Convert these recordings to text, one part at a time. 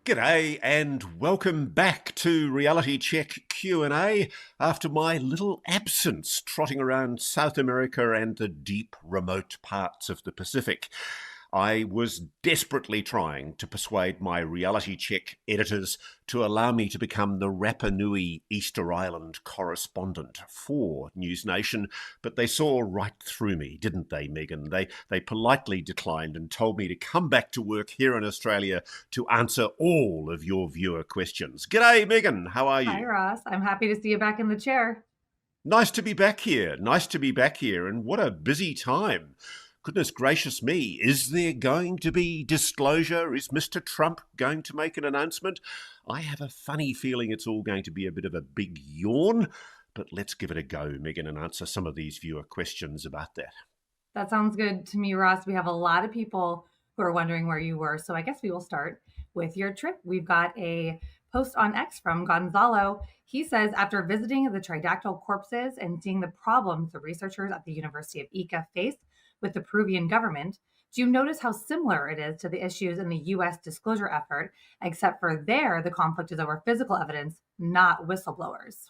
G'day and welcome back to Reality Check Q&A after my little absence trotting around South America and the deep remote parts of the Pacific. I was desperately trying to persuade my Reality Check editors to allow me to become the Rapa Nui Easter Island correspondent for NewsNation, but they saw right through me, didn't they, Megan? They politely declined and told me to come back to work here in Australia to answer all of your viewer questions. G'day, Megan. How are Hi, you? Ross. I'm happy to see you back in the chair. Nice to be back here. Nice to be back here. And what a busy time. Goodness gracious me. Is there going to be disclosure? Is Mr. Trump going to make an announcement? I have a funny feeling it's all going to be a bit of a big yawn. But let's give it a go, Megan, and answer some of these viewer questions about that. That sounds good to me, Ross. We have a lot of people who are wondering where you were. So I guess we will start with your trip. We've got a post on X from Gonzalo. He says, after visiting the Tridactyl corpses and seeing the problems the researchers at the University of Ica face with the Peruvian government, do you notice how similar it is to the issues in the US disclosure effort, except for there, the conflict is over physical evidence, not whistleblowers?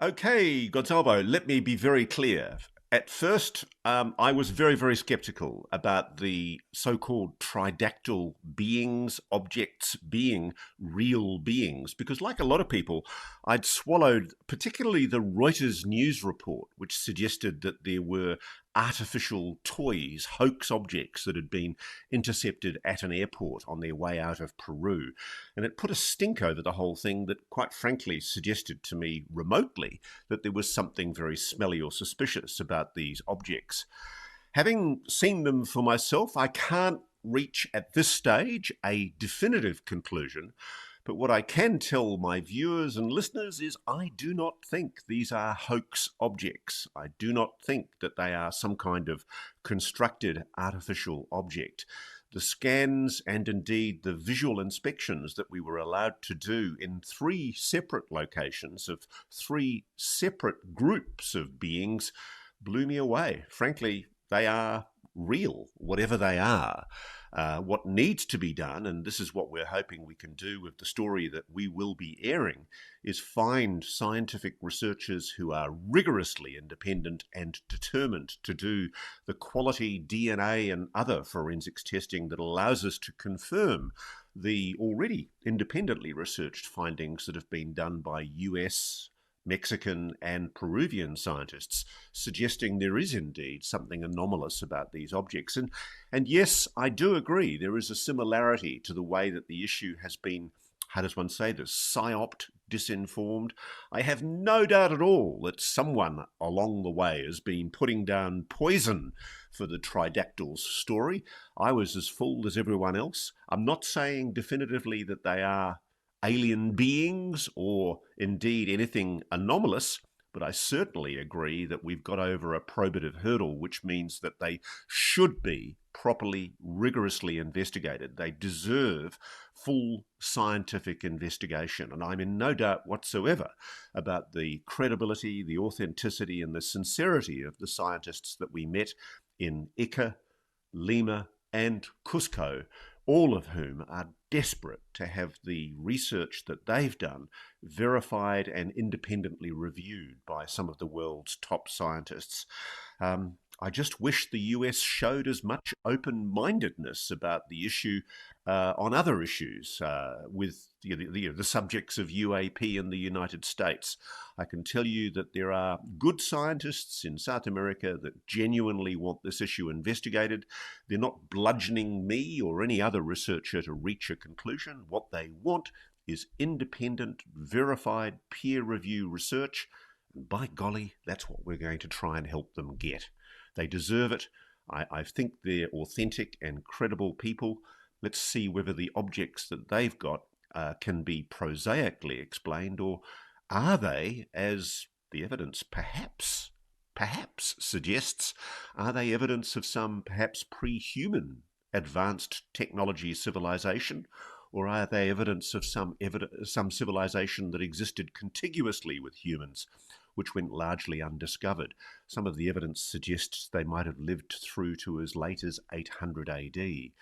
Okay, Gonzalo, let me be very clear. At first, I was very, very skeptical about the so-called tridactyl beings, objects being real beings, because like a lot of people, I'd swallowed particularly the Reuters news report, which suggested that there were artificial toys, hoax objects that had been intercepted at an airport on their way out of Peru. And it put a stink over the whole thing that, quite frankly, suggested to me remotely that there was something very smelly or suspicious about these objects. Having seen them for myself, I can't reach at this stage a definitive conclusion. But what I can tell my viewers and listeners is I do not think these are hoax objects. I do not think that they are some kind of constructed artificial object. The scans and indeed the visual inspections that we were allowed to do in three separate locations of three separate groups of beings blew me away. Frankly, they are real, whatever they are. What needs to be done, and this is what we're hoping we can do with the story that we will be airing, is find scientific researchers who are rigorously independent and determined to do the quality DNA and other forensics testing that allows us to confirm the already independently researched findings that have been done by US, Mexican and Peruvian scientists, suggesting there is indeed something anomalous about these objects. And yes, I do agree, there is a similarity to the way that the issue has been, how does one say this, psyoped, disinformed. I have no doubt at all that someone along the way has been putting down poison for the Tridactyls story. I was as fooled as everyone else. I'm not saying definitively that they are alien beings or indeed anything anomalous, but I certainly agree that we've got over a probative hurdle, which means that they should be properly, rigorously investigated. They deserve full scientific investigation, and I'm in no doubt whatsoever about the credibility, the authenticity, and the sincerity of the scientists that we met in Ica, Lima, and Cusco, all of whom are desperate to have the research that they've done verified and independently reviewed by some of the world's top scientists. I just wish the US showed as much open-mindedness about the issue on other issues with the subjects of UAP in the United States. I can tell you that there are good scientists in South America that genuinely want this issue investigated. They're not bludgeoning me or any other researcher to reach a conclusion. What they want is independent, verified, peer review research. And by golly, that's what we're going to try and help them get. They deserve it. I think they're authentic and credible people. Let's see whether the objects that they've got can be prosaically explained, or are they, as the evidence perhaps suggests, are they evidence of some perhaps pre-human advanced technology civilization, or are they evidence of some civilization that existed contiguously with humans, which went largely undiscovered? Some of the evidence suggests they might have lived through to as late as 800 AD.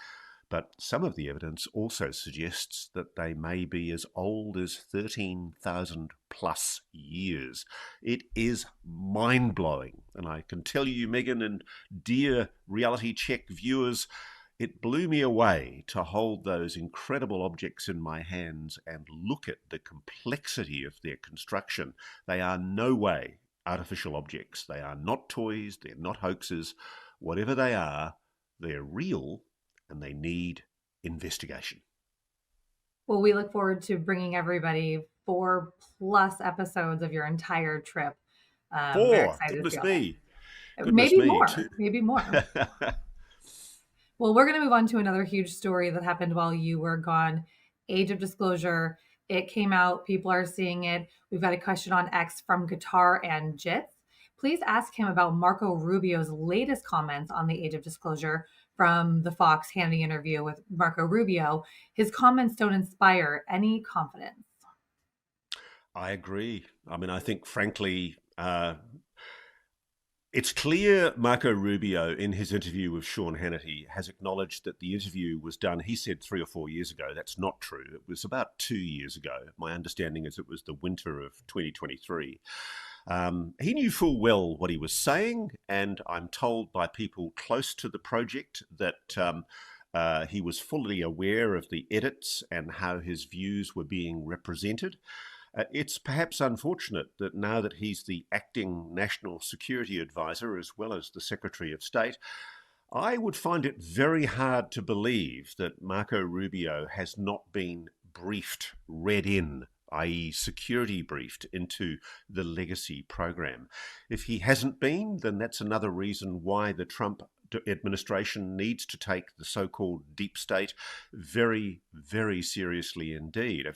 But some of the evidence also suggests that they may be as old as 13,000 plus years. It is mind blowing. And I can tell you, Megan and dear Reality Check viewers, it blew me away to hold those incredible objects in my hands and look at the complexity of their construction. They are no way artificial objects. They are not toys, they're not hoaxes. Whatever they are, they're real and they need investigation. Well, we look forward to bringing everybody 4+ episodes of your entire trip. Very Four, excited to see goodness all that. me, goodness Maybe me. more, maybe more. Well, we're going to move on to another huge story that happened while you were gone. Age of Disclosure. It came out. People are seeing it. We've got a question on X from Guitar and Jits. Please ask him about Marco Rubio's latest comments on the Age of Disclosure from the Fox Hannity interview with Marco Rubio. His comments don't inspire any confidence. I agree. I mean, I think, frankly, it's clear Marco Rubio, in his interview with Sean Hannity, has acknowledged that the interview was done, he said 3 or 4 years ago. That's not true. It was about 2 years ago. My understanding is it was the winter of 2023. He knew full well what he was saying, and I'm told by people close to the project that he was fully aware of the edits and how his views were being represented. It's perhaps unfortunate that now that he's the acting National Security Advisor as well as the Secretary of State, I would find it very hard to believe that Marco Rubio has not been briefed, read in, i.e. security briefed into the legacy program. If he hasn't been, then that's another reason why the Trump administration needs to take the so-called deep state very, very seriously indeed.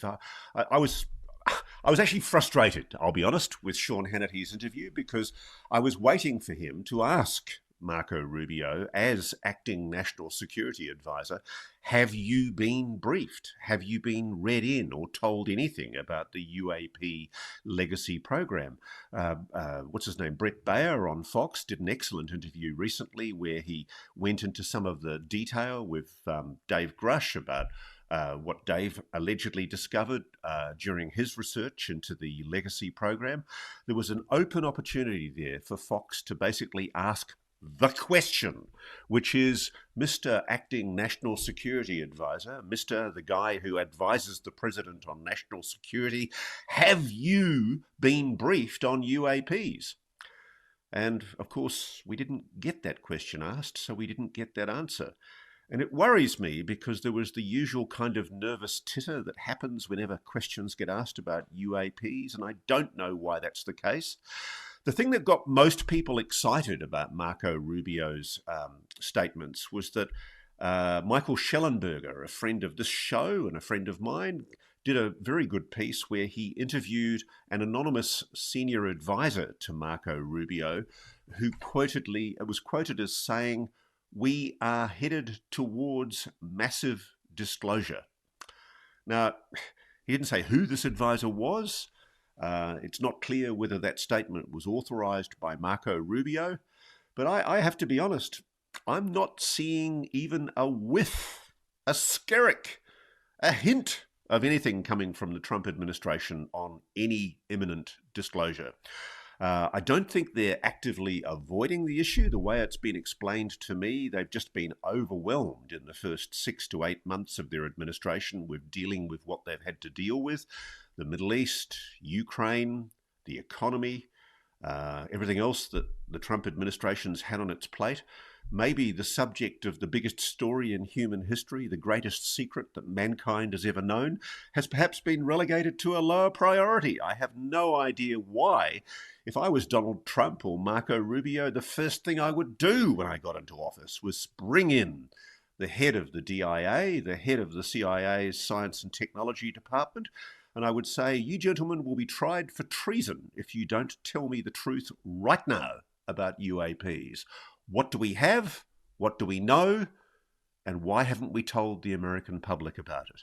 I was actually frustrated, I'll be honest, with Sean Hannity's interview because I was waiting for him to ask Marco Rubio, as acting National Security Advisor, have you been briefed? Have you been read in or told anything about the UAP legacy program? What's his name? Brett Baer on Fox did an excellent interview recently where he went into some of the detail with Dave Grush about what Dave allegedly discovered during his research into the legacy program. There was an open opportunity there for Fox to basically ask the question, which is, Mr. Acting National Security Advisor, Mr. the guy who advises the president on national security, have you been briefed on UAPs? And of course, we didn't get that question asked, so we didn't get that answer. And it worries me because there was the usual kind of nervous titter that happens whenever questions get asked about UAPs, and I don't know why that's the case. The thing that got most people excited about Marco Rubio's statements was that Michael Schellenberger, a friend of this show and a friend of mine, did a very good piece where he interviewed an anonymous senior advisor to Marco Rubio who was quoted as saying, "We are headed towards massive disclosure." Now, he didn't say who this advisor was. It's not clear whether that statement was authorized by Marco Rubio. But I have to be honest, I'm not seeing even a whiff, a skerrick, a hint of anything coming from the Trump administration on any imminent disclosure. I don't think they're actively avoiding the issue. The way it's been explained to me, they've just been overwhelmed in the first 6 to 8 months of their administration with dealing with what they've had to deal with. The Middle East, Ukraine, the economy, everything else that the Trump administration's had on its plate. Maybe the subject of the biggest story in human history, the greatest secret that mankind has ever known, has perhaps been relegated to a lower priority. I have no idea why. If I was Donald Trump or Marco Rubio, the first thing I would do when I got into office was bring in the head of the DIA, the head of the CIA's Science and Technology Department, and I would say, you gentlemen will be tried for treason if you don't tell me the truth right now about UAPs. What do we have? What do we know? And why haven't we told the American public about it?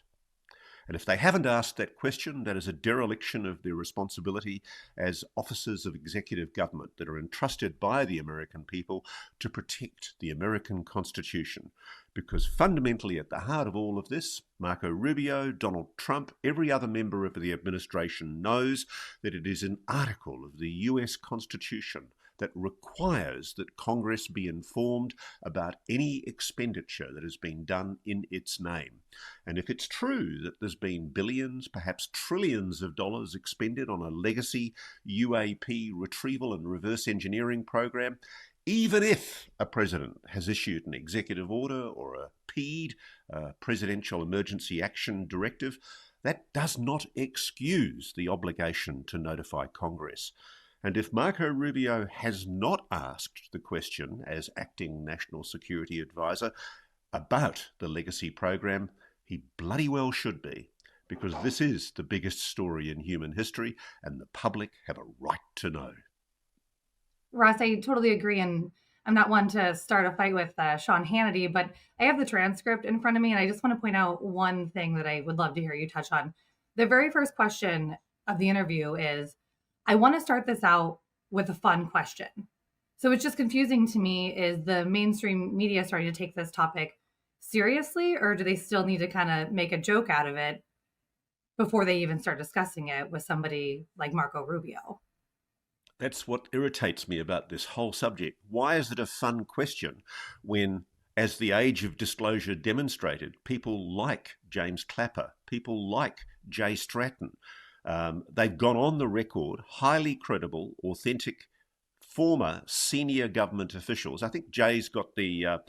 And if they haven't asked that question, that is a dereliction of their responsibility as officers of executive government that are entrusted by the American people to protect the American Constitution. Because fundamentally at the heart of all of this, Marco Rubio, Donald Trump, every other member of the administration knows that it is an article of the US Constitution that requires that Congress be informed about any expenditure that has been done in its name. And if it's true that there's been billions, perhaps trillions of dollars expended on a legacy UAP retrieval and reverse engineering program, even if a president has issued an executive order or a PED, a Presidential Emergency Action Directive, that does not excuse the obligation to notify Congress. And if Marco Rubio has not asked the question as acting National Security Advisor about the legacy program, he bloody well should be, because this is the biggest story in human history and the public have a right to know. Ross, I totally agree. And I'm not one to start a fight with Sean Hannity, but I have the transcript in front of me. And I just want to point out one thing that I would love to hear you touch on. The very first question of the interview is, I want to start this out with a fun question. So it's just confusing to me, is the mainstream media starting to take this topic seriously, or do they still need to kind of make a joke out of it before they even start discussing it with somebody like Marco Rubio? That's what irritates me about this whole subject. Why is it a fun question when, as the age of disclosure demonstrated, people like James Clapper, people like Jay Stratton, they've gone on the record, highly credible, authentic, former senior government officials. I think Jay's got the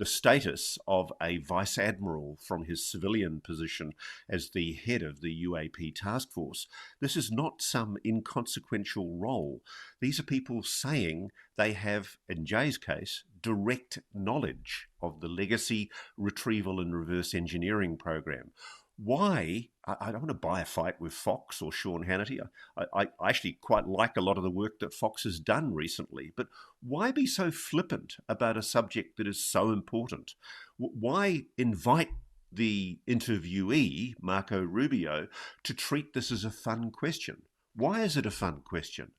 status of a vice admiral from his civilian position as the head of the UAP task force. This is not some inconsequential role. These are people saying they have, in Jay's case, direct knowledge of the legacy retrieval and reverse engineering program. Why? I don't want to buy a fight with Fox or Sean Hannity. I actually quite like a lot of the work that Fox has done recently, but why be so flippant about a subject that is so important? Why invite the interviewee, Marco Rubio, to treat this as a fun question? Why is it a fun question?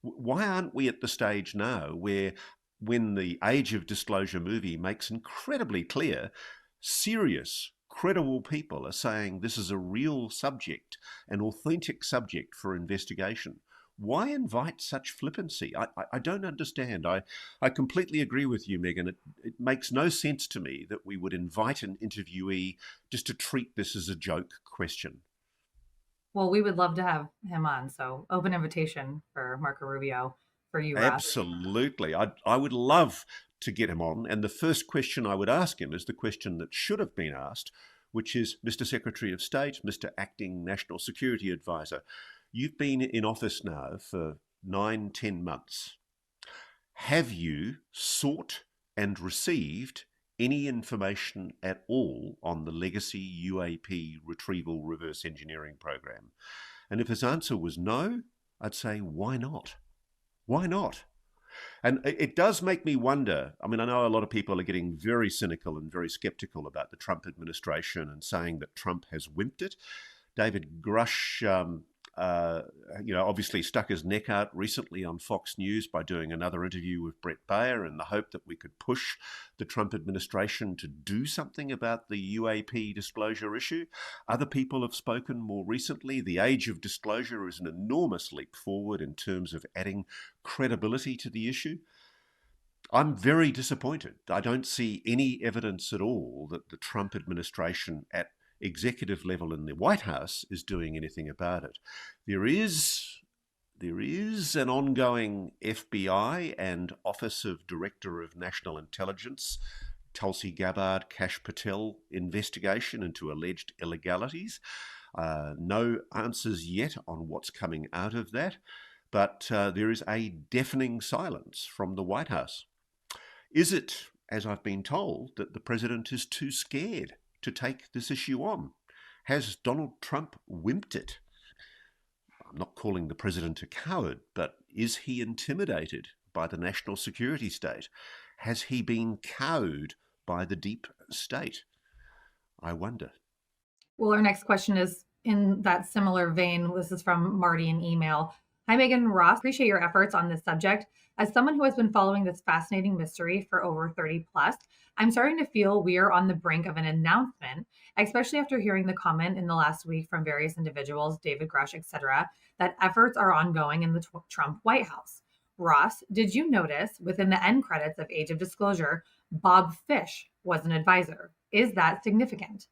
Why aren't we at the stage now where, when the Age of Disclosure movie makes incredibly clear, serious, credible people are saying this is a real subject, an authentic subject for investigation? Why invite such flippancy? I don't understand. I completely agree with you, Megan. It makes no sense to me that we would invite an interviewee just to treat this as a joke question. Well, we would love to have him on. So open invitation for Marco Rubio for you, Ross. Absolutely. I would love to get him on. And the first question I would ask him is the question that should have been asked, which is, Mr. Secretary of State, Mr. Acting National Security Advisor, you've been in office now for 9, 10 months. Have you sought and received any information at all on the legacy UAP retrieval reverse engineering program? And if his answer was no, I'd say, why not? Why not? And it does make me wonder. I mean, I know a lot of people are getting very cynical and very skeptical about the Trump administration and saying that Trump has wimped it. David Grush, obviously stuck his neck out recently on Fox News by doing another interview with Brett Baer in the hope that we could push the Trump administration to do something about the UAP disclosure issue. Other people have spoken more recently. The age of disclosure is an enormous leap forward in terms of adding credibility to the issue. I'm very disappointed. I don't see any evidence at all that the Trump administration at executive level in the White House is doing anything about it. There is an ongoing FBI and Office of Director of National Intelligence, Tulsi Gabbard, Kash Patel investigation into alleged illegalities. No answers yet on what's coming out of that, but there is a deafening silence from the White House. Is it, as I've been told, that the president is too scared to take this issue on? Has Donald Trump wimped it? I'm not calling the president a coward, but is he intimidated by the national security state? Has he been cowed by the deep state? I wonder. Well, our next question is in that similar vein. This is from Marty in email. Hi, Megan Ross. Appreciate your efforts on this subject. As someone who has been following this fascinating mystery for over 30 plus, I'm starting to feel we are on the brink of an announcement, especially after hearing the comment in the last week from various individuals, David Grush, etc., that efforts are ongoing in the Trump White House. Ross, did you notice within the end credits of Age of Disclosure, Bob Fish was an advisor? Is that significant?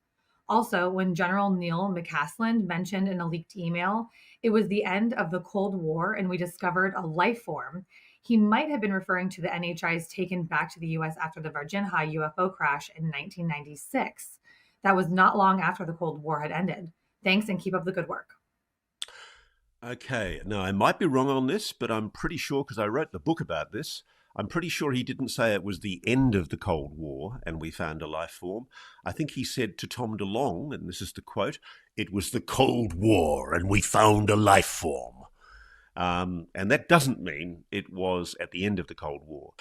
Also, when General Neil McCasland mentioned in a leaked email it was the end of the Cold War and we discovered a life form, he might have been referring to the NHIs taken back to the US after the Virgin High UFO crash in 1996. That was not long after the Cold War had ended. Thanks and keep up the good work. Okay, now I might be wrong on this, but I'm pretty sure because I wrote the book about this. I'm pretty sure he didn't say it was the end of the Cold War and we found a life form. I think he said to Tom DeLonge, and this is the quote, "It was the Cold War and we found a life form." And that doesn't mean it was at the end of the Cold War.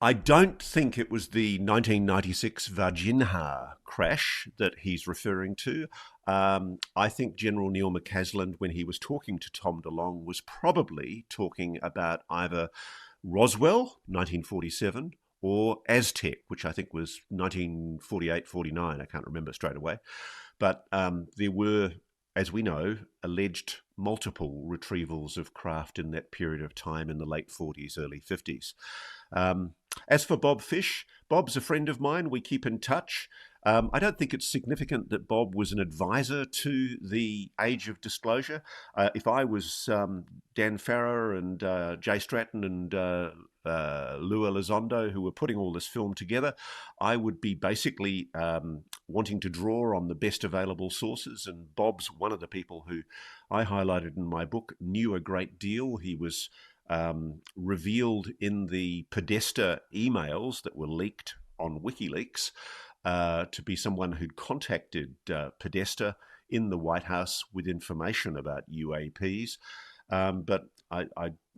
I don't think it was the 1996 Virginia crash that he's referring to. I think General Neil McCasland, when he was talking to Tom DeLonge, was probably talking about either Roswell, 1947, or Aztec, which I think was 1948, 49. I can't remember straight away. But there were, as we know, alleged multiple retrievals of craft in that period of time in the late 40s, early 50s. As for Bob Fish, Bob's a friend of mine. We keep in touch. I don't think it's significant that Bob was an advisor to the Age of Disclosure. If I was Dan Farrer and Jay Stratton and Lua Elizondo, who were putting all this film together, I would be basically wanting to draw on the best available sources. And Bob's one of the people who I highlighted in my book, knew a great deal. He was revealed in the Podesta emails that were leaked on WikiLeaks to be someone who'd contacted Podesta in the White House with information about UAPs. But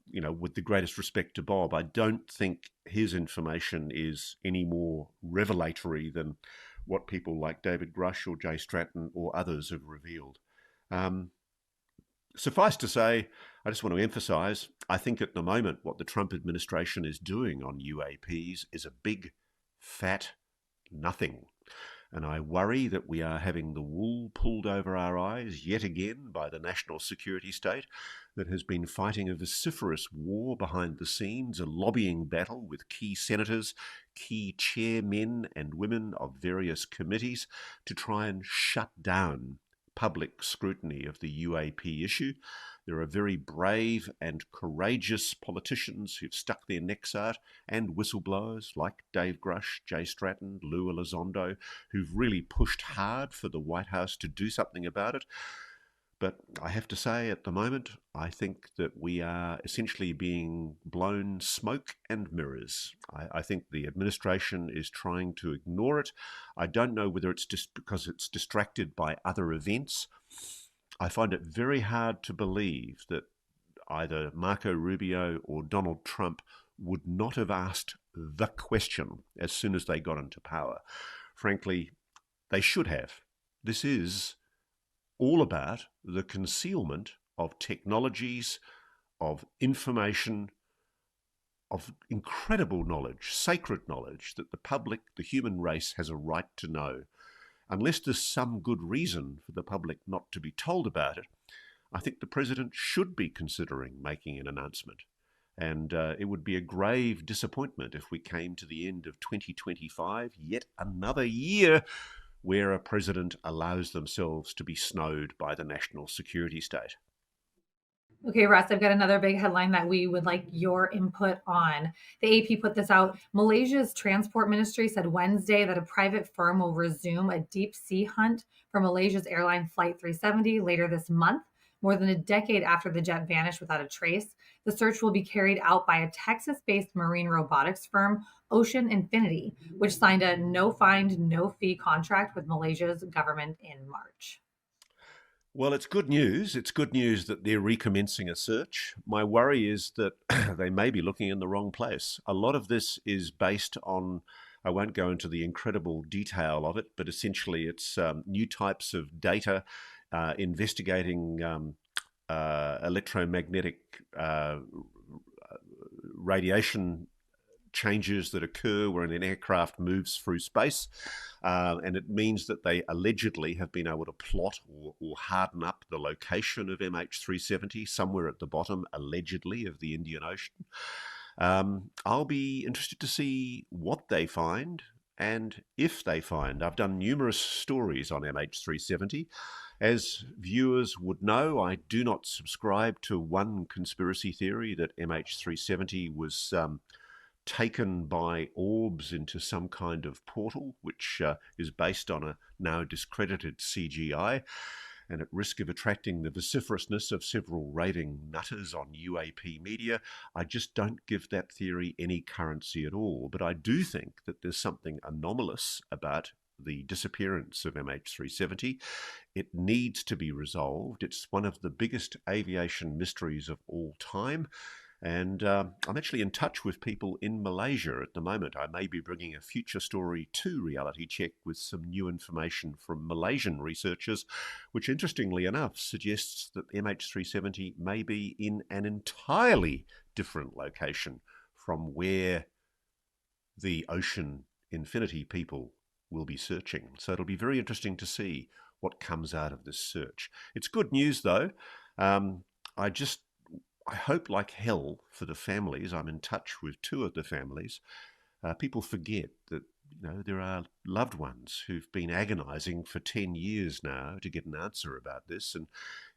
you know, with the greatest respect to Bob, I don't think his information is any more revelatory than what people like David Grush or Jay Stratton or others have revealed. Suffice to say, I just want to emphasize, I think at the moment what the Trump administration is doing on UAPs is a big, fat nothing. And I worry that we are having the wool pulled over our eyes yet again by the national security state that has been fighting a vociferous war behind the scenes, a lobbying battle with key senators, key chairmen and women of various committees to try and shut down public scrutiny of the UAP issue. There are very brave and courageous politicians who've stuck their necks out and whistleblowers like Dave Grush, Jay Stratton, Lou Elizondo, who've really pushed hard for the White House to do something about it. But I have to say, at the moment, I think that we are essentially being blown smoke and mirrors. I think the administration is trying to ignore it. I don't know whether it's just because it's distracted by other events. I find it very hard to believe that either Marco Rubio or Donald Trump would not have asked the question as soon as they got into power. Frankly, they should have. This is all about the concealment of technologies, of information, of incredible knowledge, sacred knowledge that the public, the human race, has a right to know. Unless there's some good reason for the public not to be told about it, I think the president should be considering making an announcement. And it would be a grave disappointment if we came to the end of 2025, yet another year where a president allows themselves to be snowed by the national security state. Okay, Russ, I've got another big headline that we would like your input on. The AP put this out. Malaysia's transport ministry said Wednesday that a private firm will resume a deep sea hunt for Malaysia's airline Flight 370 later this month, more than a decade after the jet vanished without a trace. The search will be carried out by a Texas based marine robotics firm, Ocean Infinity, which signed a no find, no fee contract with Malaysia's government in March. Well, it's good news. It's good news that they're recommencing a search. My worry is that they may be looking in the wrong place. A lot of this is based on I won't go into the incredible detail of it, but essentially it's new types of data investigating electromagnetic radiation changes that occur when an aircraft moves through space. And it means that they allegedly have been able to plot or harden up the location of MH370 somewhere at the bottom, allegedly, of the Indian Ocean. I'll be interested to see what they find and if they find. I've done numerous stories on MH370. As viewers would know, I do not subscribe to one conspiracy theory that MH370 was taken by orbs into some kind of portal, which is based on a now discredited CGI, and at risk of attracting the vociferousness of several raving nutters on UAP media, I just don't give that theory any currency at all. But I do think that there's something anomalous about the disappearance of MH370. It needs to be resolved. It's one of the biggest aviation mysteries of all time. And I'm actually in touch with people in Malaysia at the moment. I may be bringing a future story to Reality Check with some new information from Malaysian researchers, which interestingly enough suggests that MH370 may be in an entirely different location from where the ocean infinity people will be searching. So it'll be very interesting to see what comes out of this search. It's good news, though. I hope like hell for the families. I'm in touch with two of the families. People forget that there are loved ones who've been agonizing for 10 years now to get an answer about this, and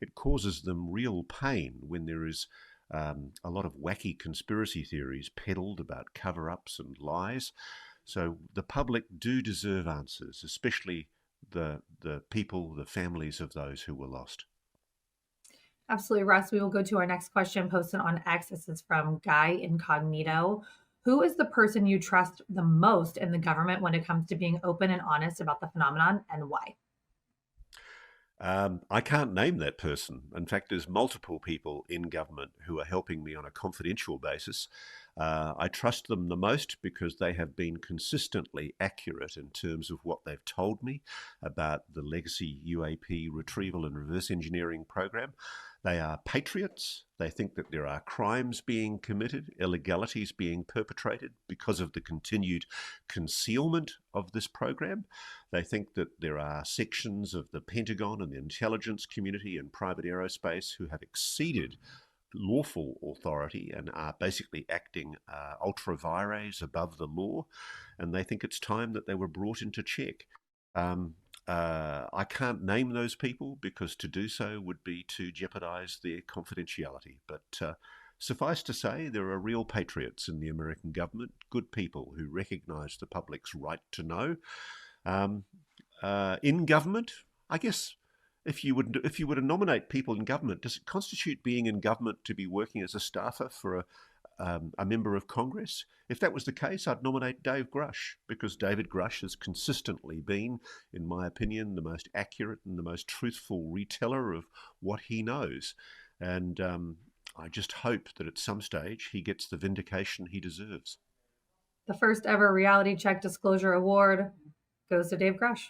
it causes them real pain when there is a lot of wacky conspiracy theories peddled about cover-ups and lies. So the public do deserve answers, especially the people, the families of those who were lost. Absolutely, Russ. We will go to our next question posted on X. This is from Guy Incognito. Who is the person you trust the most in the government when it comes to being open and honest about the phenomenon, and why? I can't name that person. In fact, there's multiple people in government who are helping me on a confidential basis. I trust them the most because they have been consistently accurate in terms of what they've told me about the legacy UAP retrieval and reverse engineering program. They are patriots. They think that there are crimes being committed, illegalities being perpetrated because of the continued concealment of this program. They think that there are sections of the Pentagon and the intelligence community and private aerospace who have exceeded lawful authority and are basically acting ultra vires above the law. And they think it's time that they were brought into check. I can't name those people because to do so would be to jeopardize their confidentiality. But suffice to say, there are real patriots in the American government, good people who recognize the public's right to know. In government, I guess if you were to nominate people in government, does it constitute being in government to be working as a staffer for a member of Congress? If that was the case, I'd nominate Dave Grush, because David Grush has consistently been, in my opinion, the most accurate and the most truthful reteller of what he knows. And I just hope that at some stage he gets the vindication he deserves. The first ever Reality Check Disclosure Award goes to Dave Grush.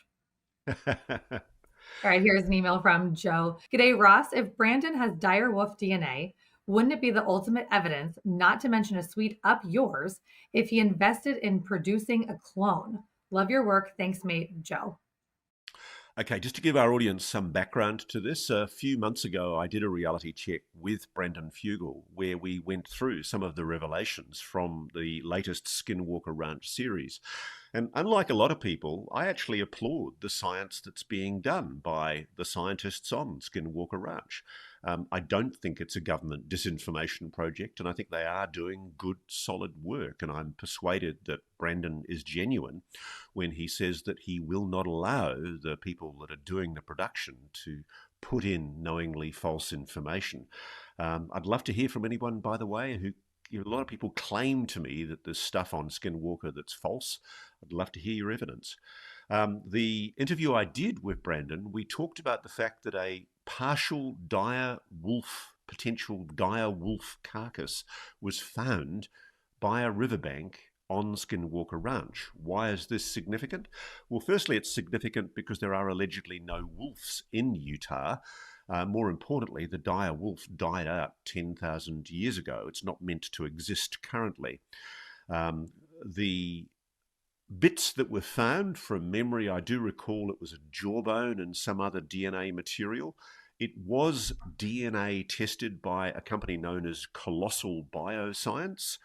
All right, here's an email from Joe. G'day, Ross. If Brandon has dire wolf DNA, wouldn't it be the ultimate evidence, not to mention a sweet up yours, if he invested in producing a clone? Love your work. Thanks, mate, Joe. Okay, just to give our audience some background to this, a few months ago I did a reality check with Brendan Fugel where we went through some of the revelations from the latest Skinwalker Ranch series. And unlike a lot of people, I actually applaud the science that's being done by the scientists on Skinwalker Ranch. I don't think it's a government disinformation project, and I think they are doing good, solid work. And I'm persuaded that Brandon is genuine when he says that he will not allow the people that are doing the production to put in knowingly false information. I'd love to hear from anyone, by the way, who a lot of people claim to me that there's stuff on Skinwalker that's false. I'd love to hear your evidence. The interview I did with Brandon, we talked about the fact that a partial potential dire wolf carcass was found by a riverbank on Skinwalker Ranch. Why is this significant? Well, firstly, it's significant because there are allegedly no wolves in Utah. More importantly, the dire wolf died out 10,000 years ago. It's not meant to exist currently. The bits that were found, from memory, I do recall it was a jawbone and some other DNA material. It was DNA tested by a company known as Colossal Bioscience.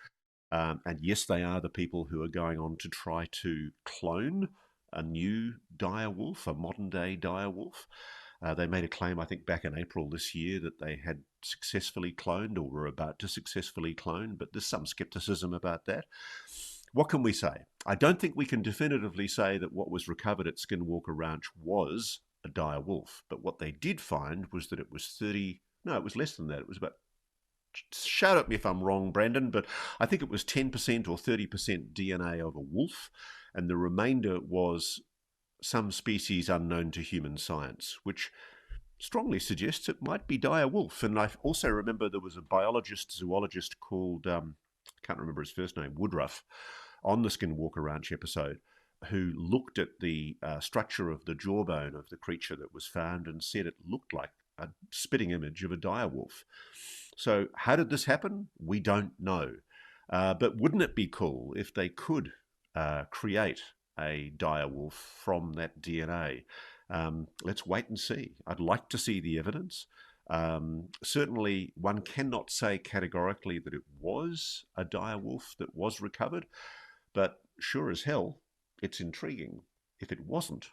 And yes, they are the people who are going on to try to clone a new dire wolf, a modern day dire wolf. They made a claim, I think, back in April this year that they had successfully cloned or were about to successfully clone, but there's some skepticism about that. What can we say? I don't think we can definitively say that what was recovered at Skinwalker Ranch was a dire wolf, but what they did find was that it was 30, no, it was less than that. It was about, shout at me if I'm wrong, Brandon, but I think it was 10% or 30% DNA of a wolf, and the remainder was some species unknown to human science, which strongly suggests it might be dire wolf. And I also remember there was a zoologist called, I can't remember his first name, Woodruff, on the Skinwalker Ranch episode, who looked at the structure of the jawbone of the creature that was found and said it looked like a spitting image of a dire wolf. So how did this happen? We don't know. But wouldn't it be cool if they could create a dire wolf from that DNA? Let's wait and see. I'd like to see the evidence. Certainly, one cannot say categorically that it was a dire wolf that was recovered, but sure as hell, it's intriguing. If it wasn't,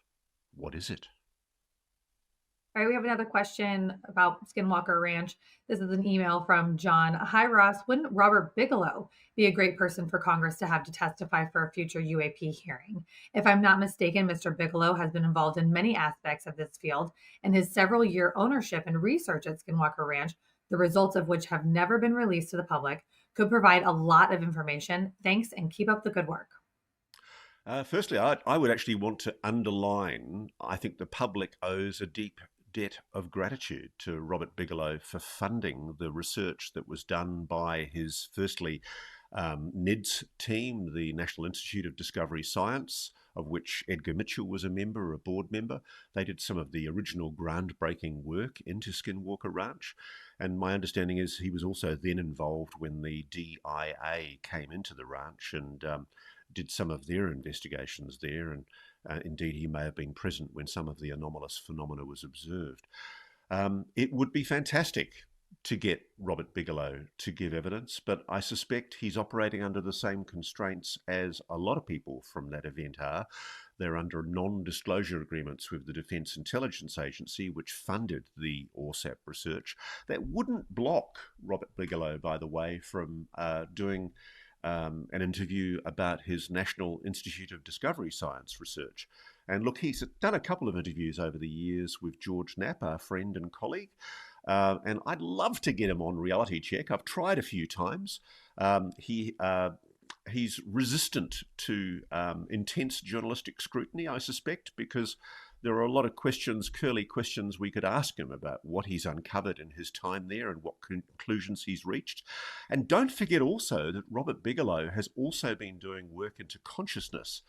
what is it? All right, we have another question about Skinwalker Ranch. This is an email from John. Hi, Ross. Wouldn't Robert Bigelow be a great person for Congress to have to testify for a future UAP hearing? If I'm not mistaken, Mr. Bigelow has been involved in many aspects of this field, and his several-year ownership and research at Skinwalker Ranch, the results of which have never been released to the public, could provide a lot of information. Thanks, and keep up the good work. Firstly, I would actually want to underline, I think the public owes a deep debt of gratitude to Robert Bigelow for funding the research that was done by his, firstly, NIDS team, the National Institute of Discovery Science, of which Edgar Mitchell was a member, a board member. They did some of the original groundbreaking work into Skinwalker Ranch. And my understanding is he was also then involved when the DIA came into the ranch and did some of their investigations there. And indeed, he may have been present when some of the anomalous phenomena was observed. It would be fantastic to get Robert Bigelow to give evidence, but I suspect he's operating under the same constraints as a lot of people from that event are. They're under non-disclosure agreements with the Defence Intelligence Agency, which funded the ORSAP research. That wouldn't block Robert Bigelow, by the way, from doing an interview about his National Institute of Discovery Science research. And look, he's done a couple of interviews over the years with George Knapp, our friend and colleague. And I'd love to get him on Reality Check. I've tried a few times. He's resistant to intense journalistic scrutiny, I suspect, because there are a lot of questions, curly questions we could ask him about what he's uncovered in his time there and what conclusions he's reached. And don't forget also that Robert Bigelow has also been doing work into consciousness.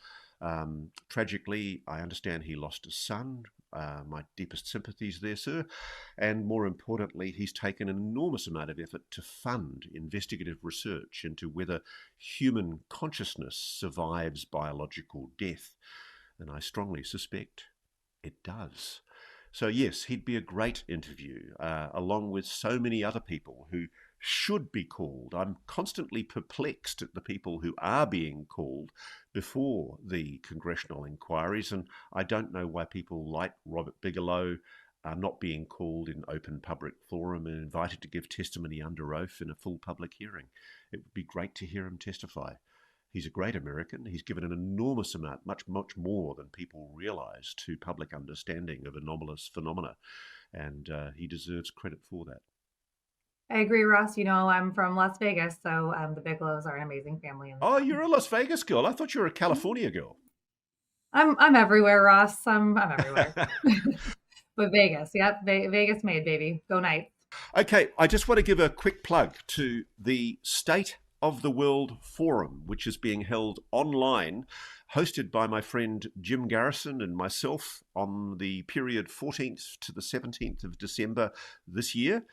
Tragically, I understand he lost a son. My deepest sympathies there, sir. And more importantly, he's taken an enormous amount of effort to fund investigative research into whether human consciousness survives biological death. And I strongly suspect it does. So yes, he'd be a great interview, along with so many other people who should be called. I'm constantly perplexed at the people who are being called before the congressional inquiries, and I don't know why people like Robert Bigelow are not being called in open public forum and invited to give testimony under oath in a full public hearing. It would be great to hear him testify. He's a great American. He's given an enormous amount, much more than people realize, to public understanding of anomalous phenomena, and he deserves credit for that. I agree, Ross. You know, I'm from Las Vegas, so the Bigelows are an amazing family in the Oh, town. you're a Las Vegas girl. I thought you were a California girl. I'm everywhere, Ross. I'm everywhere. But Vegas, yep, Vegas made, baby. Go Knights. Okay, I just want to give a quick plug to the state of the World Forum, which is being held online, hosted by my friend Jim Garrison and myself on the period 14th to the 17th of December this year.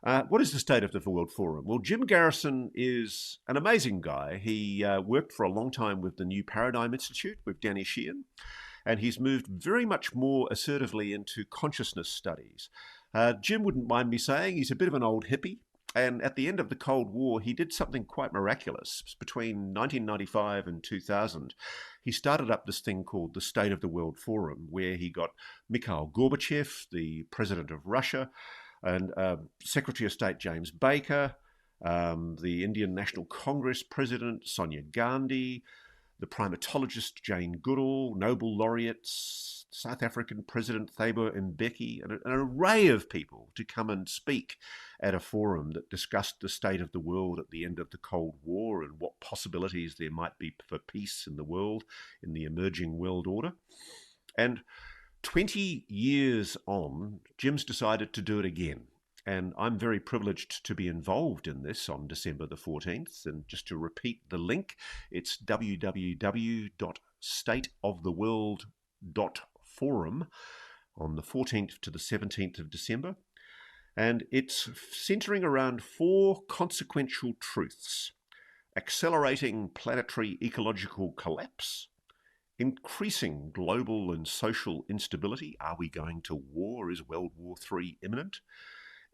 What is the state of the World Forum? Well, Jim Garrison is an amazing guy. He worked for a long time with the New Paradigm Institute with Danny Sheehan, and he's moved very much more assertively into consciousness studies. Jim wouldn't mind me saying he's a bit of an old hippie. And at the end of the Cold War, he did something quite miraculous. Between 1995 and 2000, he started up this thing called the State of the World Forum, where he got Mikhail Gorbachev, the president of Russia, and Secretary of State James Baker, the Indian National Congress president Sonia Gandhi, the primatologist Jane Goodall, Nobel laureates, South African President Thabo Mbeki, and an array of people to come and speak at a forum that discussed the state of the world at the end of the Cold War and what possibilities there might be for peace in the world, in the emerging world order. And 20 years on, Jim's decided to do it again. And I'm very privileged to be involved in this on December the 14th. And just to repeat the link, it's www.stateoftheworld.forum on the 14th to the 17th of December. And it's centering around 4 consequential truths: accelerating planetary ecological collapse, increasing global and social instability. Are we going to war? Is World War III imminent?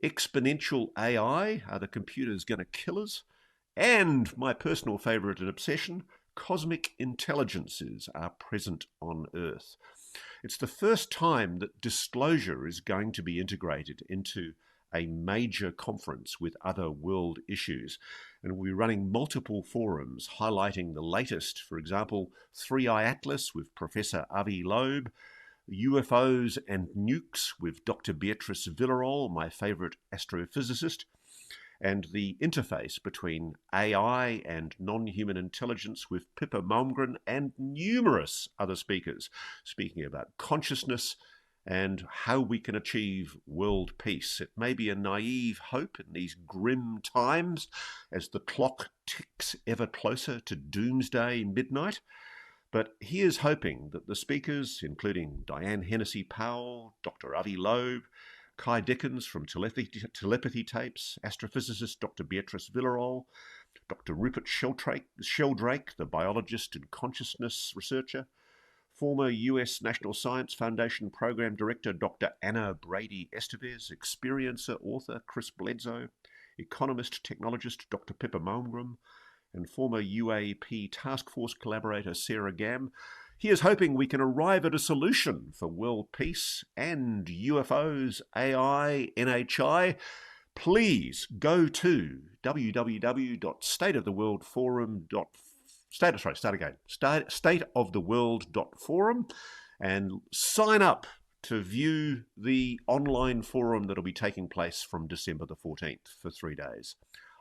Exponential AI. Are the computers going to kill us? And my personal favourite and obsession, cosmic intelligences are present on Earth. It's the first time that disclosure is going to be integrated into a major conference with other world issues. And we'll be running multiple forums highlighting the latest, for example, 3i Atlas with Professor Avi Loeb, UFOs and Nukes with Dr. Beatrice Villarol, my favourite astrophysicist, and the interface between AI and non-human intelligence with Pippa Malmgren and numerous other speakers, speaking about consciousness and how we can achieve world peace. It may be a naive hope in these grim times as the clock ticks ever closer to doomsday midnight, but here's hoping that the speakers, including Diane Hennessy Powell, Dr. Avi Loeb, Kai Dickens from Telepathy Tapes, astrophysicist Dr. Beatrice Villarol, Dr. Rupert Sheldrake, the biologist and consciousness researcher, former US National Science Foundation Program Director Dr. Anna Brady Estevez, experiencer author Chris Bledsoe, economist technologist Dr. Pippa Malmgren, and former UAP Task Force collaborator Sarah Gam. Here's hoping we can arrive at a solution for world peace and UFOs, AI, NHI. Please go to stateoftheworld.forum and sign up to view the online forum that'll be taking place from December the 14th for 3 days.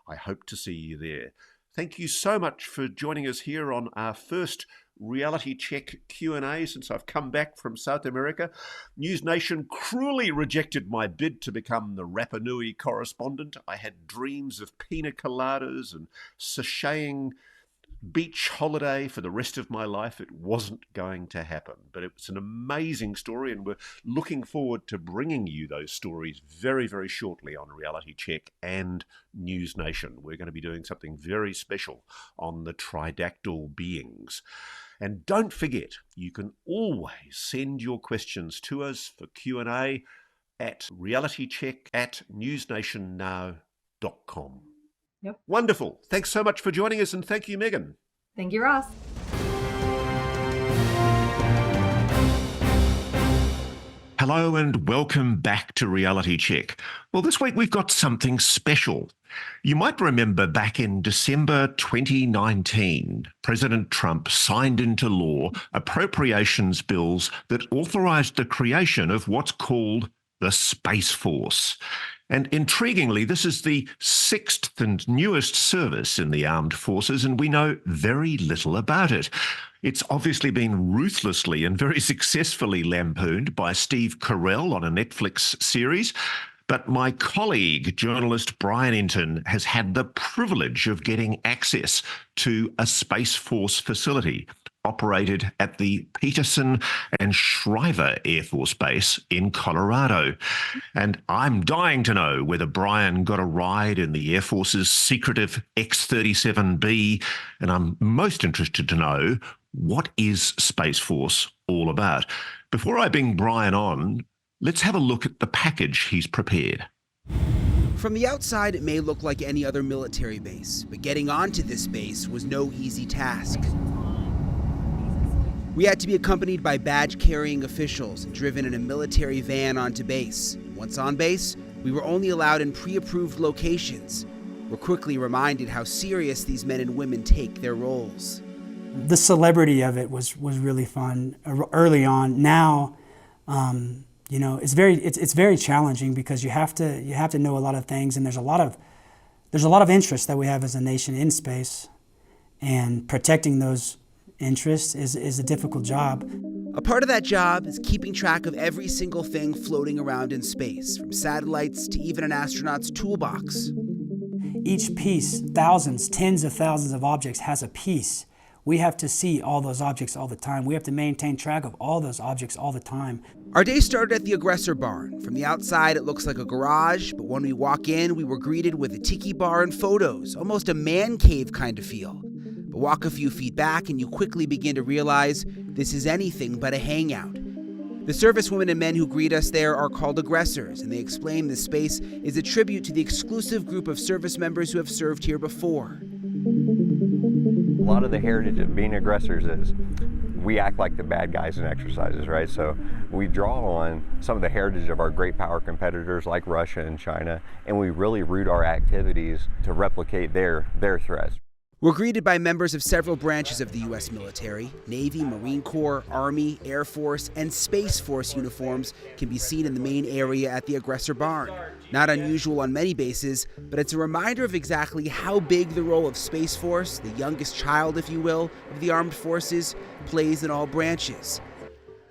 I hope to see you there. Thank you so much for joining us here on our first Reality Check Q&A since I've come back from South America. NewsNation cruelly rejected my bid to become the Rapa Nui correspondent. I had dreams of pina coladas and sashaying beach holiday for the rest of my life. It wasn't going to happen, but it was an amazing story, and we're looking forward to bringing you those stories very, very shortly on Reality Check and NewsNation. We're going to be doing something very special on the Tridactyl beings. And don't forget, you can always send your questions to us for Q&A at realitycheck@newsnationnow.com. Yep. Wonderful. Thanks so much for joining us, and thank you, Megan. Thank you, Ross. Hello and welcome back to Reality Check. Well, this week we've got something special. You might remember back in December 2019, President Trump signed into law appropriations bills that authorized the creation of what's called the Space Force. And intriguingly, this is the 6th and newest service in the armed forces, and we know very little about it. It's obviously been ruthlessly and very successfully lampooned by Steve Carell on a Netflix series. but my colleague, journalist Brian Inton, has had the privilege of getting access to a Space Force facility operated at the Peterson and Shriver Air Force Base in Colorado. And I'm dying to know whether Brian got a ride in the Air Force's secretive X-37B, and I'm most interested to know, what is Space Force all about? Before I bring Brian on, let's have a look at the package he's prepared. From the outside, it may look like any other military base, but getting onto this base was no easy task. We had to be accompanied by badge-carrying officials and driven in a military van onto base. Once on base, we were only allowed in pre-approved locations. We're quickly reminded how serious these men and women take their roles. The celebrity of it was really fun early on. Now, it's very challenging because you have to know a lot of things, and there's a lot of interest that we have as a nation in space, and protecting those interests is a difficult job. A part of that job is keeping track of every single thing floating around in space, from satellites to even an astronaut's toolbox. Each piece, thousands, tens of thousands of objects, has a piece. We have to see all those objects all the time. We have to maintain track of all those objects all the time. Our day started at the Aggressor Barn. From the outside, it looks like a garage, but when we walk in, we were greeted with a tiki bar and photos, almost a man cave kind of feel. But walk a few feet back and you quickly begin to realize this is anything but a hangout. The servicewomen and men who greet us there are called aggressors, and they explain this space is a tribute to the exclusive group of service members who have served here before. A lot of the heritage of being aggressors is we act like the bad guys in exercises, right? So we draw on some of the heritage of our great power competitors like Russia and China, and we really root our activities to replicate their threats. We're greeted by members of several branches of the U.S. military. Navy, Marine Corps, Army, Air Force, and Space Force uniforms can be seen in the main area at the Aggressor Barn. Not unusual on many bases, but it's a reminder of exactly how big the role of Space Force, the youngest child, if you will, of the armed forces, plays in all branches.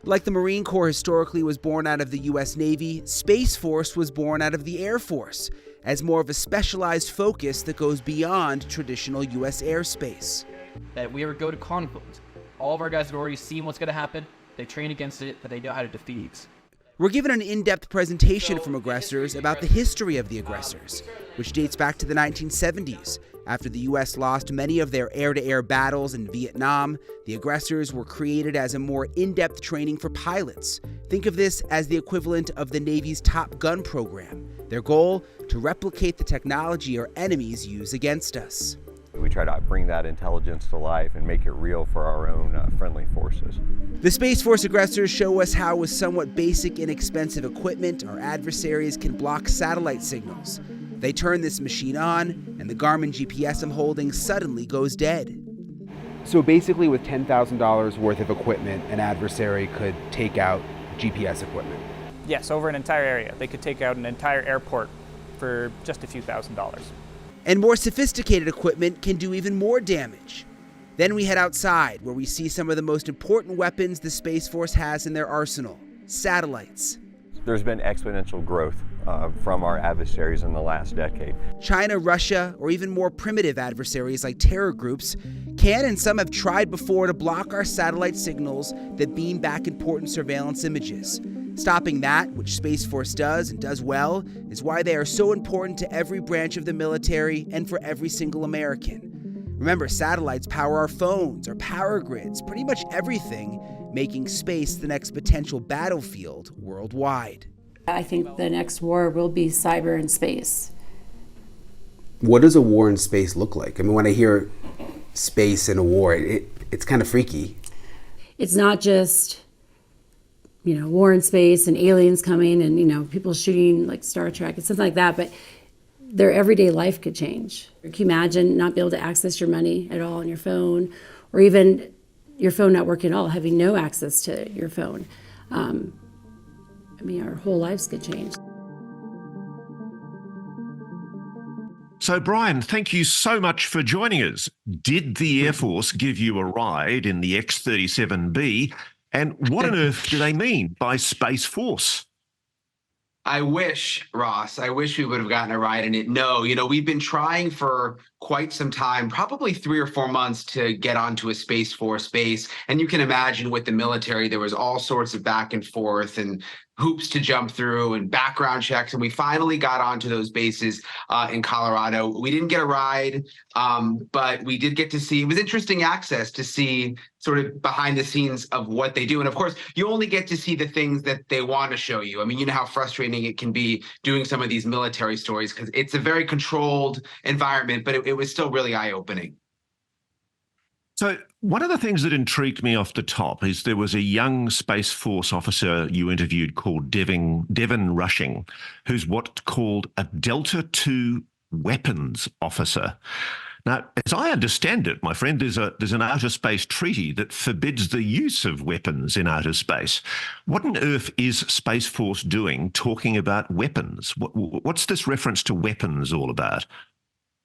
Like the Marine Corps historically was born out of the U.S. Navy, Space Force was born out of the Air Force, as more of a specialized focus that goes beyond traditional U.S. airspace. That we ever go to conflict, all of our guys have already seen what's going to happen, they train against it, but they know how to defeat. We're given an in-depth presentation from aggressors about the history of the aggressors, which dates back to the 1970s. After the U.S. lost many of their air-to-air battles in Vietnam, the aggressors were created as a more in-depth training for pilots. Think of this as the equivalent of the Navy's Top Gun program. Their goal? To replicate the technology our enemies use against us. We try to bring that intelligence to life and make it real for our own friendly forces. The Space Force aggressors show us how, with somewhat basic, inexpensive equipment, our adversaries can block satellite signals. They turn this machine on, and the Garmin GPS I'm holding suddenly goes dead. So basically, with $10,000 worth of equipment, an adversary could take out GPS equipment. Yes, over an entire area. They could take out an entire airport for just a few $1,000s. And more sophisticated equipment can do even more damage. Then we head outside, where we see some of the most important weapons the Space Force has in their arsenal: satellites. There's been exponential growth from our adversaries in the last decade. China, Russia, or even more primitive adversaries like terror groups can, and some have tried before, to block our satellite signals that beam back important surveillance images. Stopping that, which Space Force does and does well, is why they are so important to every branch of the military and for every single American. Remember, satellites power our phones, our power grids, pretty much everything, making space the next potential battlefield worldwide. I think the next war will be cyber and space. What does a war in space look like? I mean, when I hear space in a war, it's kind of freaky. It's not just, war in space and aliens coming and, people shooting like Star Trek and something like that, but their everyday life could change. Can you imagine not be able to access your money at all on your phone, or even your phone not working at all, having no access to your phone? Our whole lives could change. So, Brian, thank you so much for joining us. Did the Air Force give you a ride in the X-37B? And what on earth do they mean by Space Force? I wish, Ross, I wish we would have gotten a ride in it. No, we've been trying for quite some time, probably 3 or 4 months, to get onto a Space Force base. And you can imagine with the military, there was all sorts of back and forth and hoops to jump through and background checks. And we finally got onto those bases in Colorado. We didn't get a ride, but we did get to see, it was interesting access to see sort of behind the scenes of what they do. And of course, you only get to see the things that they want to show you. I mean, you know how frustrating it can be doing some of these military stories because it's a very controlled environment, but it was still really eye-opening. So one of the things that intrigued me off the top is there was a young Space Force officer you interviewed called Devin Rushing, who's what's called a Delta II weapons officer. Now, as I understand it, my friend, there's an outer space treaty that forbids the use of weapons in outer space. What on earth is Space Force doing talking about weapons? What's this reference to weapons all about?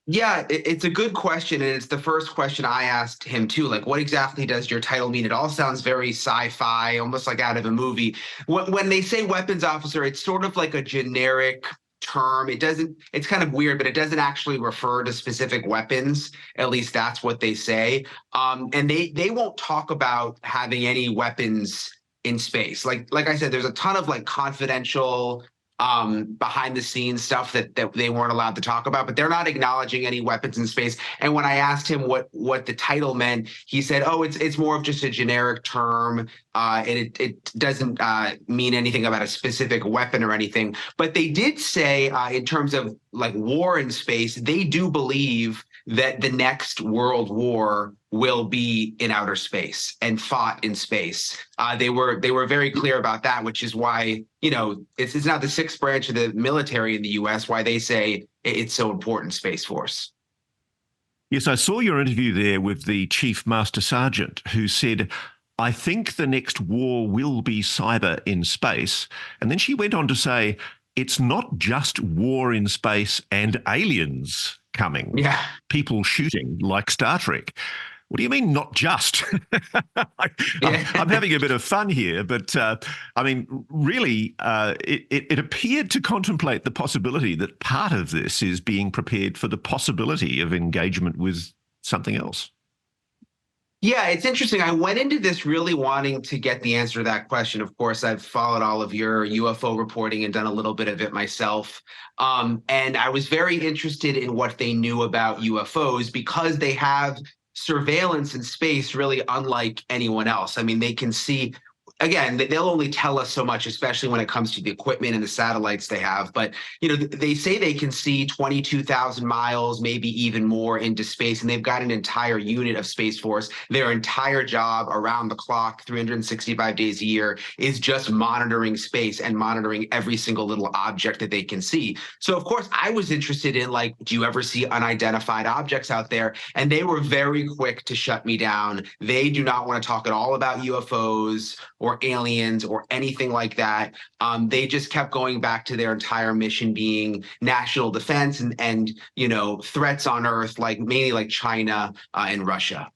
Yeah, it's a good question. And it's the first question I asked him too. Like, what exactly does your title mean? It all sounds very sci-fi, almost like out of a movie. When they say weapons officer, it's sort of like a generic term. It's kind of weird, but it doesn't actually refer to specific weapons. At least that's what they say. And they won't talk about having any weapons in space. Like I said, there's a ton of like confidential behind the scenes stuff that they weren't allowed to talk about, but they're not acknowledging any weapons in space. And when I asked him what the title meant, he said, "Oh, it's more of just a generic term. And it doesn't mean anything about a specific weapon or anything." But they did say, in terms of like war in space, they do believe that the next world war will be in outer space and fought in space. They were very clear about that, which is why, it's now the sixth branch of the military in the U.S., why they say it's so important, Space Force. Yes, I saw your interview there with the Chief Master Sergeant who said, "I think the next war will be cyber in space." And then she went on to say, "It's not just war in space and aliens coming, people shooting like Star Trek." What do you mean, not just? I'm having a bit of fun here, but I mean, really, it appeared to contemplate the possibility that part of this is being prepared for the possibility of engagement with something else. Yeah, it's interesting. I went into this really wanting to get the answer to that question. Of course, I've followed all of your UFO reporting and done a little bit of it myself. And I was very interested in what they knew about UFOs because they have surveillance in space really unlike anyone else. I mean, they can see, again, they'll only tell us so much, especially when it comes to the equipment and the satellites they have. But, they say they can see 22,000 miles, maybe even more into space. And they've got an entire unit of Space Force. Their entire job around the clock, 365 days a year, is just monitoring space and monitoring every single little object that they can see. So, of course, I was interested in, like, do you ever see unidentified objects out there? And they were very quick to shut me down. They do not want to talk at all about UFOs or aliens or anything like that. They just kept going back to their entire mission being national defense and threats on Earth, like mainly like China and Russia.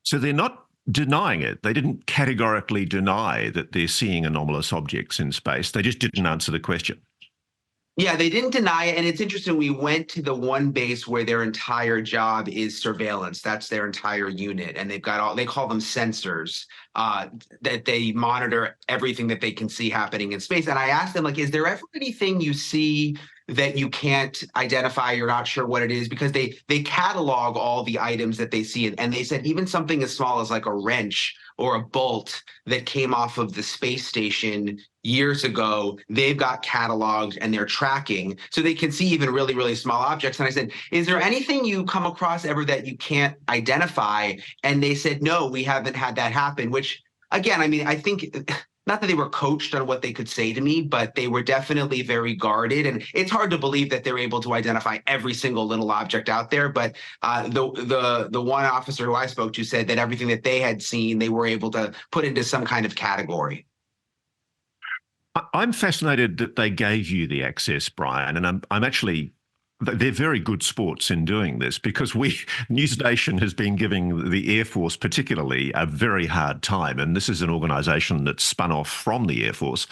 So they're not denying it. They didn't categorically deny that they're seeing anomalous objects in space. They just didn't answer the question. Yeah, they didn't deny it. And it's interesting. We went to the one base where their entire job is surveillance. That's their entire unit. And they've got they call them sensors that they monitor everything that they can see happening in space. And I asked them, like, is there ever anything you see that you can't identify, you're not sure what it is? Because they catalog all the items that they see. And they said even something as small as like a wrench or a bolt that came off of the space station years ago, they've got cataloged and they're tracking so they can see even really, really small objects. And I said, is there anything you come across ever that you can't identify? And they said, no, we haven't had that happen, which again, I mean, I think not that they were coached on what they could say to me, but they were definitely very guarded. And it's hard to believe that they're able to identify every single little object out there. But the one officer who I spoke to said that everything that they had seen, they were able to put into some kind of category. I'm fascinated that they gave you the access, Brian, and I'm actually, they're very good sports in doing this because NewsNation has been giving the Air Force particularly a very hard time, and this is an organisation that's spun off from the Air Force.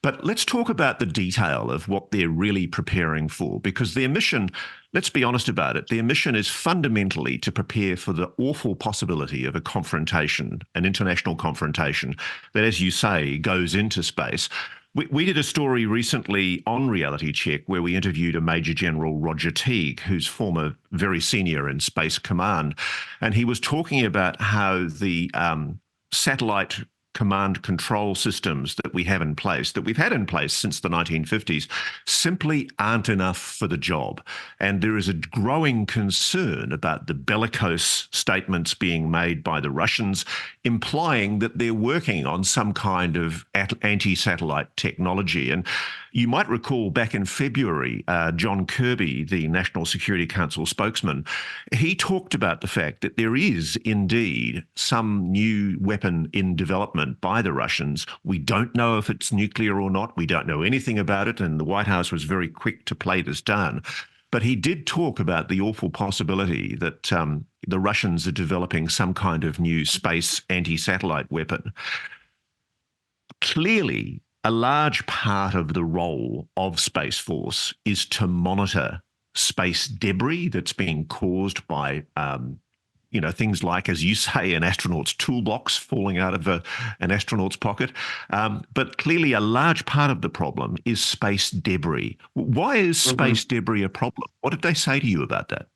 But let's talk about the detail of what they're really preparing for, because their mission, let's be honest about it, their mission is fundamentally to prepare for the awful possibility of a confrontation, an international confrontation that, as you say, goes into space. We did a story recently on Reality Check where we interviewed a Major General Roger Teague, who's former very senior in Space Command, and he was talking about how the satellite command control systems that we have in place, that we've had in place since the 1950s, simply aren't enough for the job. And there is a growing concern about the bellicose statements being made by the Russians, implying that they're working on some kind of anti-satellite technology. And you might recall back in February, John Kirby, the National Security Council spokesman, he talked about the fact that there is indeed some new weapon in development by the Russians. We don't know if it's nuclear or not. We don't know anything about it. And the White House was very quick to play this down. But he did talk about the awful possibility that the Russians are developing some kind of new space anti-satellite weapon. Clearly, a large part of the role of Space Force is to monitor space debris that's being caused by, things like, as you say, an astronaut's toolbox falling out of an astronaut's pocket. But clearly a large part of the problem is space debris. Why is space debris a problem? What did they say to you about that?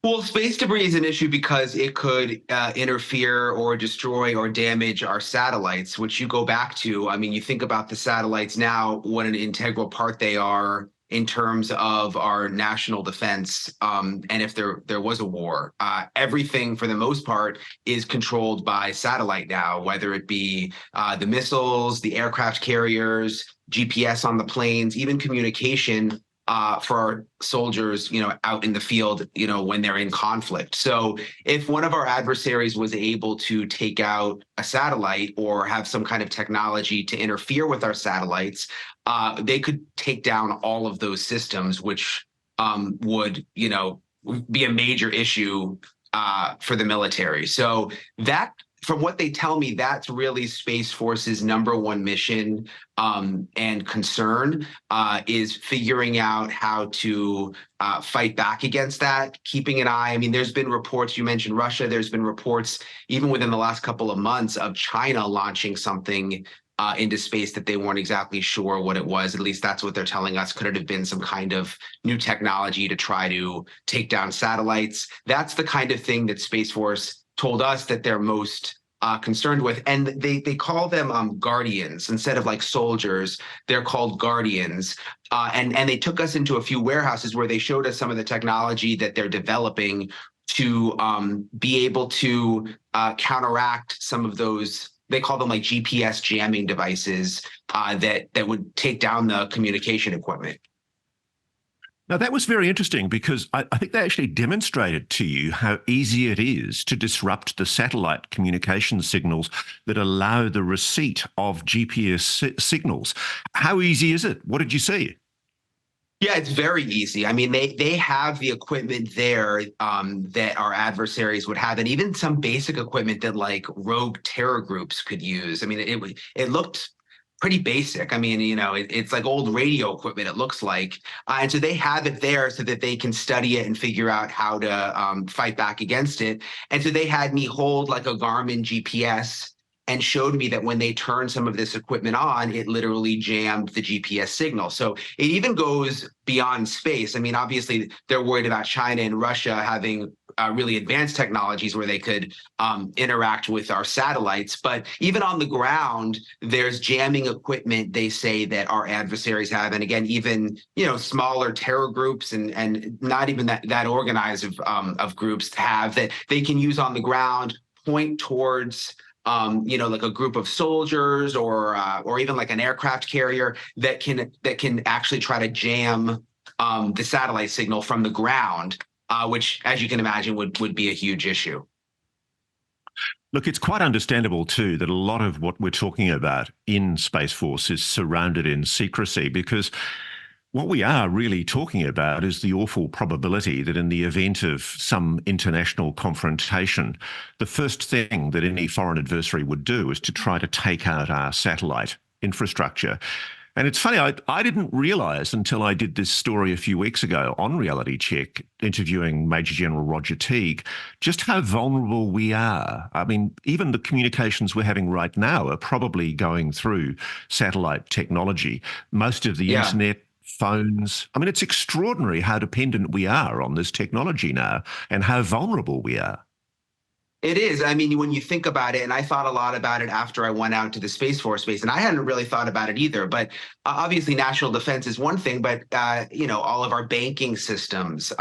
Well, space debris is an issue because it could interfere or destroy or damage our satellites, which you go back to. I mean, you think about the satellites now, what an integral part they are in terms of our national defense. And if there was a war, everything for the most part is controlled by satellite now, whether it be the missiles, the aircraft carriers, GPS on the planes, even communication for our soldiers, out in the field, when they're in conflict. So if one of our adversaries was able to take out a satellite or have some kind of technology to interfere with our satellites, they could take down all of those systems, which would, be a major issue for the military. So that, from what they tell me, that's really Space Force's number one mission and concern, is figuring out how to fight back against that, keeping an eye. I mean, there's been reports, you mentioned Russia, there's been reports even within the last couple of months of China launching something into space that they weren't exactly sure what it was. At least that's what they're telling us. Could it have been some kind of new technology to try to take down satellites? That's the kind of thing that Space Force told us that they're most concerned with. And they call them guardians. Instead of like soldiers, they're called guardians. And they took us into a few warehouses where they showed us some of the technology that they're developing to be able to counteract some of those. They call them like GPS jamming devices that would take down the communication equipment. Now, that was very interesting because I think they actually demonstrated to you how easy it is to disrupt the satellite communication signals that allow the receipt of GPS signals. How easy is it? What did you see? Yeah, it's very easy. I mean, they have the equipment there that our adversaries would have, and even some basic equipment that like rogue terror groups could use. I mean, it looked pretty basic. I mean, it's like old radio equipment, it looks like. And so they have it there so that they can study it and figure out how to fight back against it. And so they had me hold like a Garmin GPS and showed me that when they turned some of this equipment on, it literally jammed the GPS signal. So it even goes beyond space. I mean, obviously, they're worried about China and Russia having really advanced technologies where they could interact with our satellites. But even on the ground, there's jamming equipment, they say, that our adversaries have. And again, even, smaller terror groups and not even that organized of groups have, that they can use on the ground, point towards like a group of soldiers or even like an aircraft carrier that can actually try to jam the satellite signal from the ground, which, as you can imagine, would be a huge issue. Look, it's quite understandable too that a lot of what we're talking about in Space Force is surrounded in secrecy, because what we are really talking about is the awful probability that in the event of some international confrontation, the first thing that any foreign adversary would do is to try to take out our satellite infrastructure. And it's funny, I didn't realize until I did this story a few weeks ago on Reality Check, interviewing Major General Roger Teague, just how vulnerable we are. I mean, even the communications we're having right now are probably going through satellite technology. Most of the Yeah. internet, phones. I mean, it's extraordinary how dependent we are on this technology now and how vulnerable we are. It is. I mean, when you think about it, and I thought a lot about it after I went out to the Space Force base, and I hadn't really thought about it either. But obviously, national defense is one thing, but all of our banking systems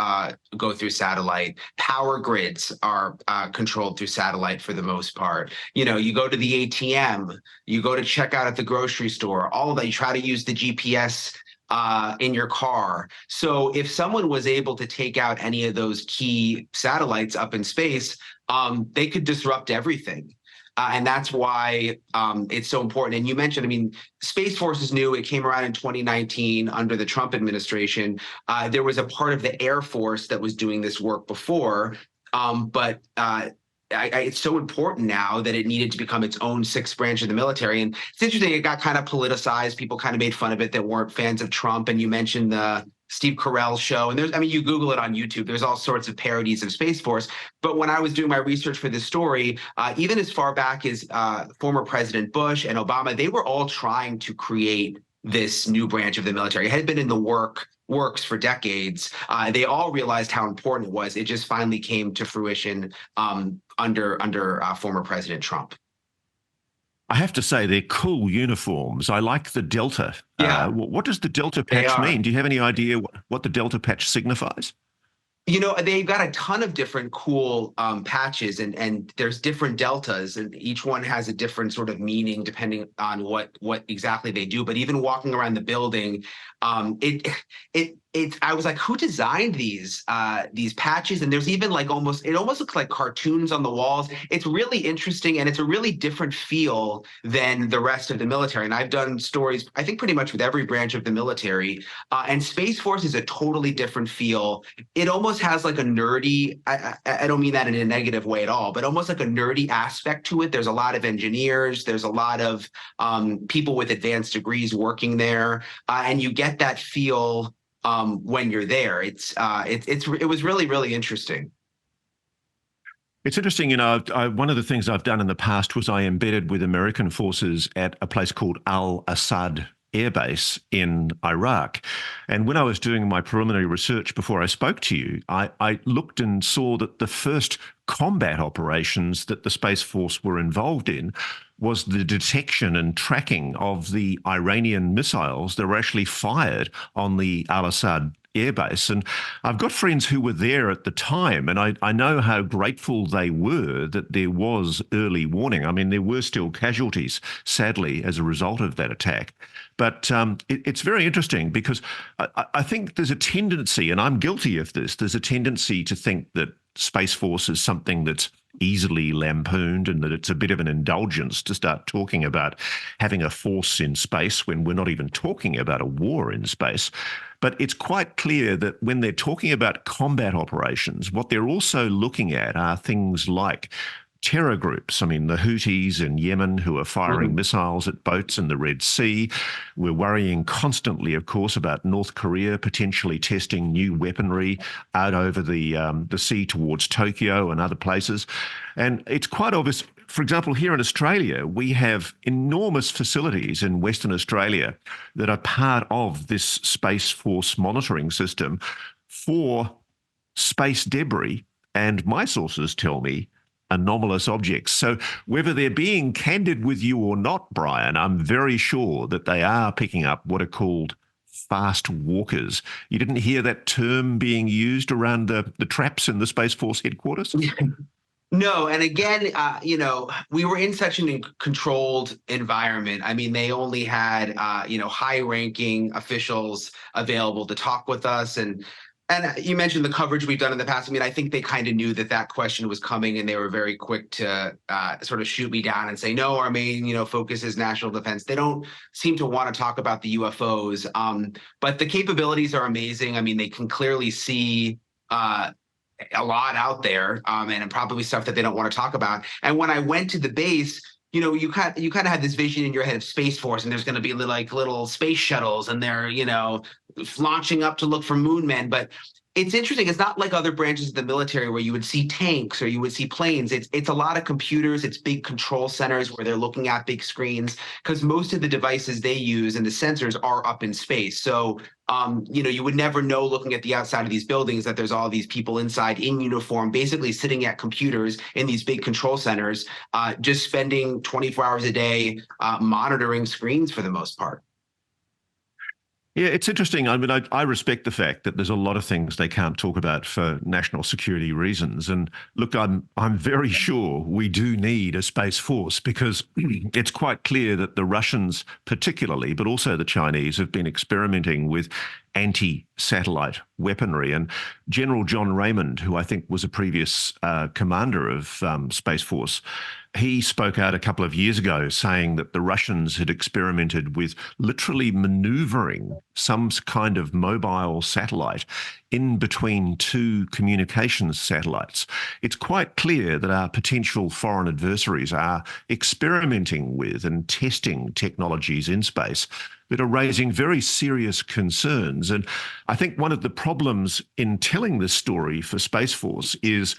go through satellite. Power grids are controlled through satellite for the most part. You go to the ATM, you go to check out at the grocery store, all of that. You try to use the GPS in your car. So if someone was able to take out any of those key satellites up in space, they could disrupt everything. And that's why it's so important. And you mentioned, I mean, Space Force is new. It came around in 2019 under the Trump administration. There was a part of the Air Force that was doing this work before, but it's so important now that it needed to become its own sixth branch of the military. And it's interesting, it got kind of politicized. People kind of made fun of it that weren't fans of Trump. And you mentioned the Steve Carell show. And you Google it on YouTube, there's all sorts of parodies of Space Force. But when I was doing my research for this story, even as far back as former President Bush and Obama, they were all trying to create this new branch of the military. It had been in the works for decades. They all realized how important it was. It just finally came to fruition under former President Trump. I have to say, they're cool uniforms. I like the Delta. Yeah. What does the Delta patch mean? Do you have any idea what the Delta patch signifies? They've got a ton of different cool patches, and there's different deltas, and each one has a different sort of meaning depending on what exactly they do. But even walking around the building, I was like, who designed these patches? And there's even it almost looks like cartoons on the walls. It's really interesting, and it's a really different feel than the rest of the military. And I've done stories, I think, pretty much with every branch of the military. And Space Force is a totally different feel. It almost has like a nerdy, I don't mean that in a negative way at all, but almost like a nerdy aspect to it. There's a lot of engineers, there's a lot of people with advanced degrees working there, and you get that feel when you're there. It was really, really interesting. It's interesting, one of the things I've done in the past was I embedded with American forces at a place called Al-Assad Air Base in Iraq. And when I was doing my preliminary research before I spoke to you, I looked and saw that the first combat operations that the Space Force were involved in was the detection and tracking of the Iranian missiles that were actually fired on the Al-Assad airbase. And I've got friends who were there at the time, and I know how grateful they were that there was early warning. I mean, there were still casualties, sadly, as a result of that attack. But it's very interesting because I think there's a tendency, and I'm guilty of this, there's a tendency to think that Space Force is something that's easily lampooned and that it's a bit of an indulgence to start talking about having a force in space when we're not even talking about a war in space. But it's quite clear that when they're talking about combat operations, what they're also looking at are things like terror groups. I mean, the Houthis in Yemen who are firing missiles at boats in the Red Sea. We're worrying constantly, of course, about North Korea potentially testing new weaponry out over the sea towards Tokyo and other places. And it's quite obvious. For example, here in Australia, we have enormous facilities in Western Australia that are part of this Space Force monitoring system for space debris. And my sources tell me anomalous objects. So whether they're being candid with you or not, Brian, I'm very sure that they are picking up what are called fast walkers. You didn't hear that term being used around the traps in the Space Force headquarters? No, and again, we were in such a controlled environment. I mean, they only had, high-ranking officials available to talk with us, and you mentioned the coverage we've done in the past. I mean, I think they kind of knew that question was coming, and they were very quick to sort of shoot me down and say, no, our main, focus is national defense. They don't seem to want to talk about the UFOs, but the capabilities are amazing. I mean, they can clearly see a lot out there, and probably stuff that they don't want to talk about. And when I went to the base, you kind of have this vision in your head of Space Force, and there's going to be little space shuttles, and they're launching up to look for moon men. But it's interesting. It's not like other branches of the military where you would see tanks or you would see planes. It's a lot of computers. It's big control centers where they're looking at big screens, because most of the devices they use and the sensors are up in space. So you would never know looking at the outside of these buildings that there's all these people inside in uniform, basically sitting at computers in these big control centers, just spending 24 hours a day monitoring screens for the most part. Yeah, it's interesting. I mean, I respect the fact that there's a lot of things they can't talk about for national security reasons. And look, I'm very sure we do need a space force, because it's quite clear that the Russians particularly, but also the Chinese, have been experimenting with anti-satellite weaponry. And General John Raymond, who I think was a previous commander of Space Force, he spoke out a couple of years ago saying that the Russians had experimented with literally maneuvering some kind of mobile satellite in between two communications satellites. It's quite clear that our potential foreign adversaries are experimenting with and testing technologies in space that are raising very serious concerns. And I think one of the problems in telling this story for Space Force is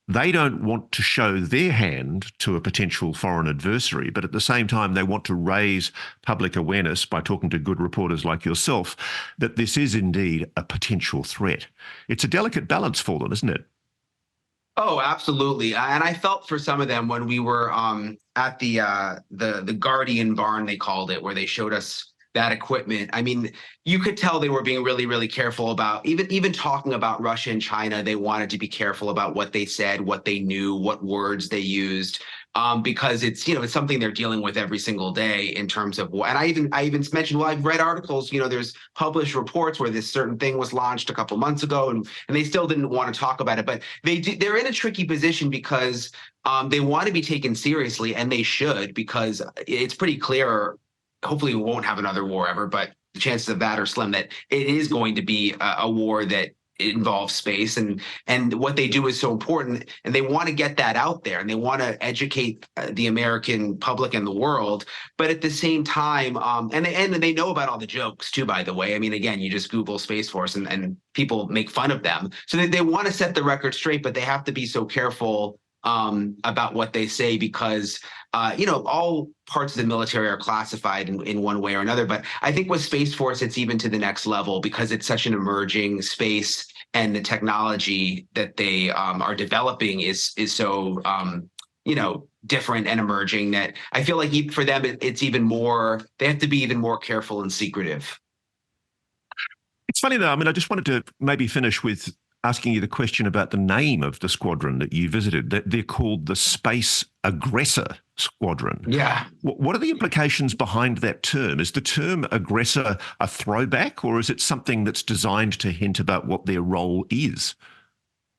they don't want to show their hand to a potential foreign adversary, but at the same time, they want to raise public awareness by talking to good reporters like yourself that this is indeed a potential threat. It's a delicate balance for them, isn't it? Oh, absolutely. And I felt for some of them when we were at the Guardian barn, they called it, where they showed us that equipment. I mean, you could tell they were being really, really careful about even talking about Russia and China. They wanted to be careful about what they said, what they knew, what words they used, because it's something they're dealing with every single day in terms of. And I even mentioned, well, I've read articles. There's published reports where this certain thing was launched a couple months ago, and they still didn't want to talk about it. But they're in a tricky position because they want to be taken seriously, and they should, because it's pretty clear. Hopefully we won't have another war ever, but the chances of that are slim, that it is going to be a war that involves space, and what they do is so important, and they want to get that out there, and they want to educate the American public and the world. But at the same time, and they know about all the jokes too, by the way. I mean, again, you just Google Space Force and people make fun of them. So they want to set the record straight, but they have to be so careful about what they say, because all parts of the military are classified in one way or another. But I think with Space Force, it's even to the next level, because it's such an emerging space, and the technology that they are developing is so different and emerging, that I feel like for them it's even more. They have to be even more careful and secretive. It's funny though. I mean, I just wanted to maybe finish with asking you the question about the name of the squadron that you visited. They're called the Space Aggressor Squadron. Yeah. What are the implications behind that term? Is the term aggressor a throwback, or is it something that's designed to hint about what their role is?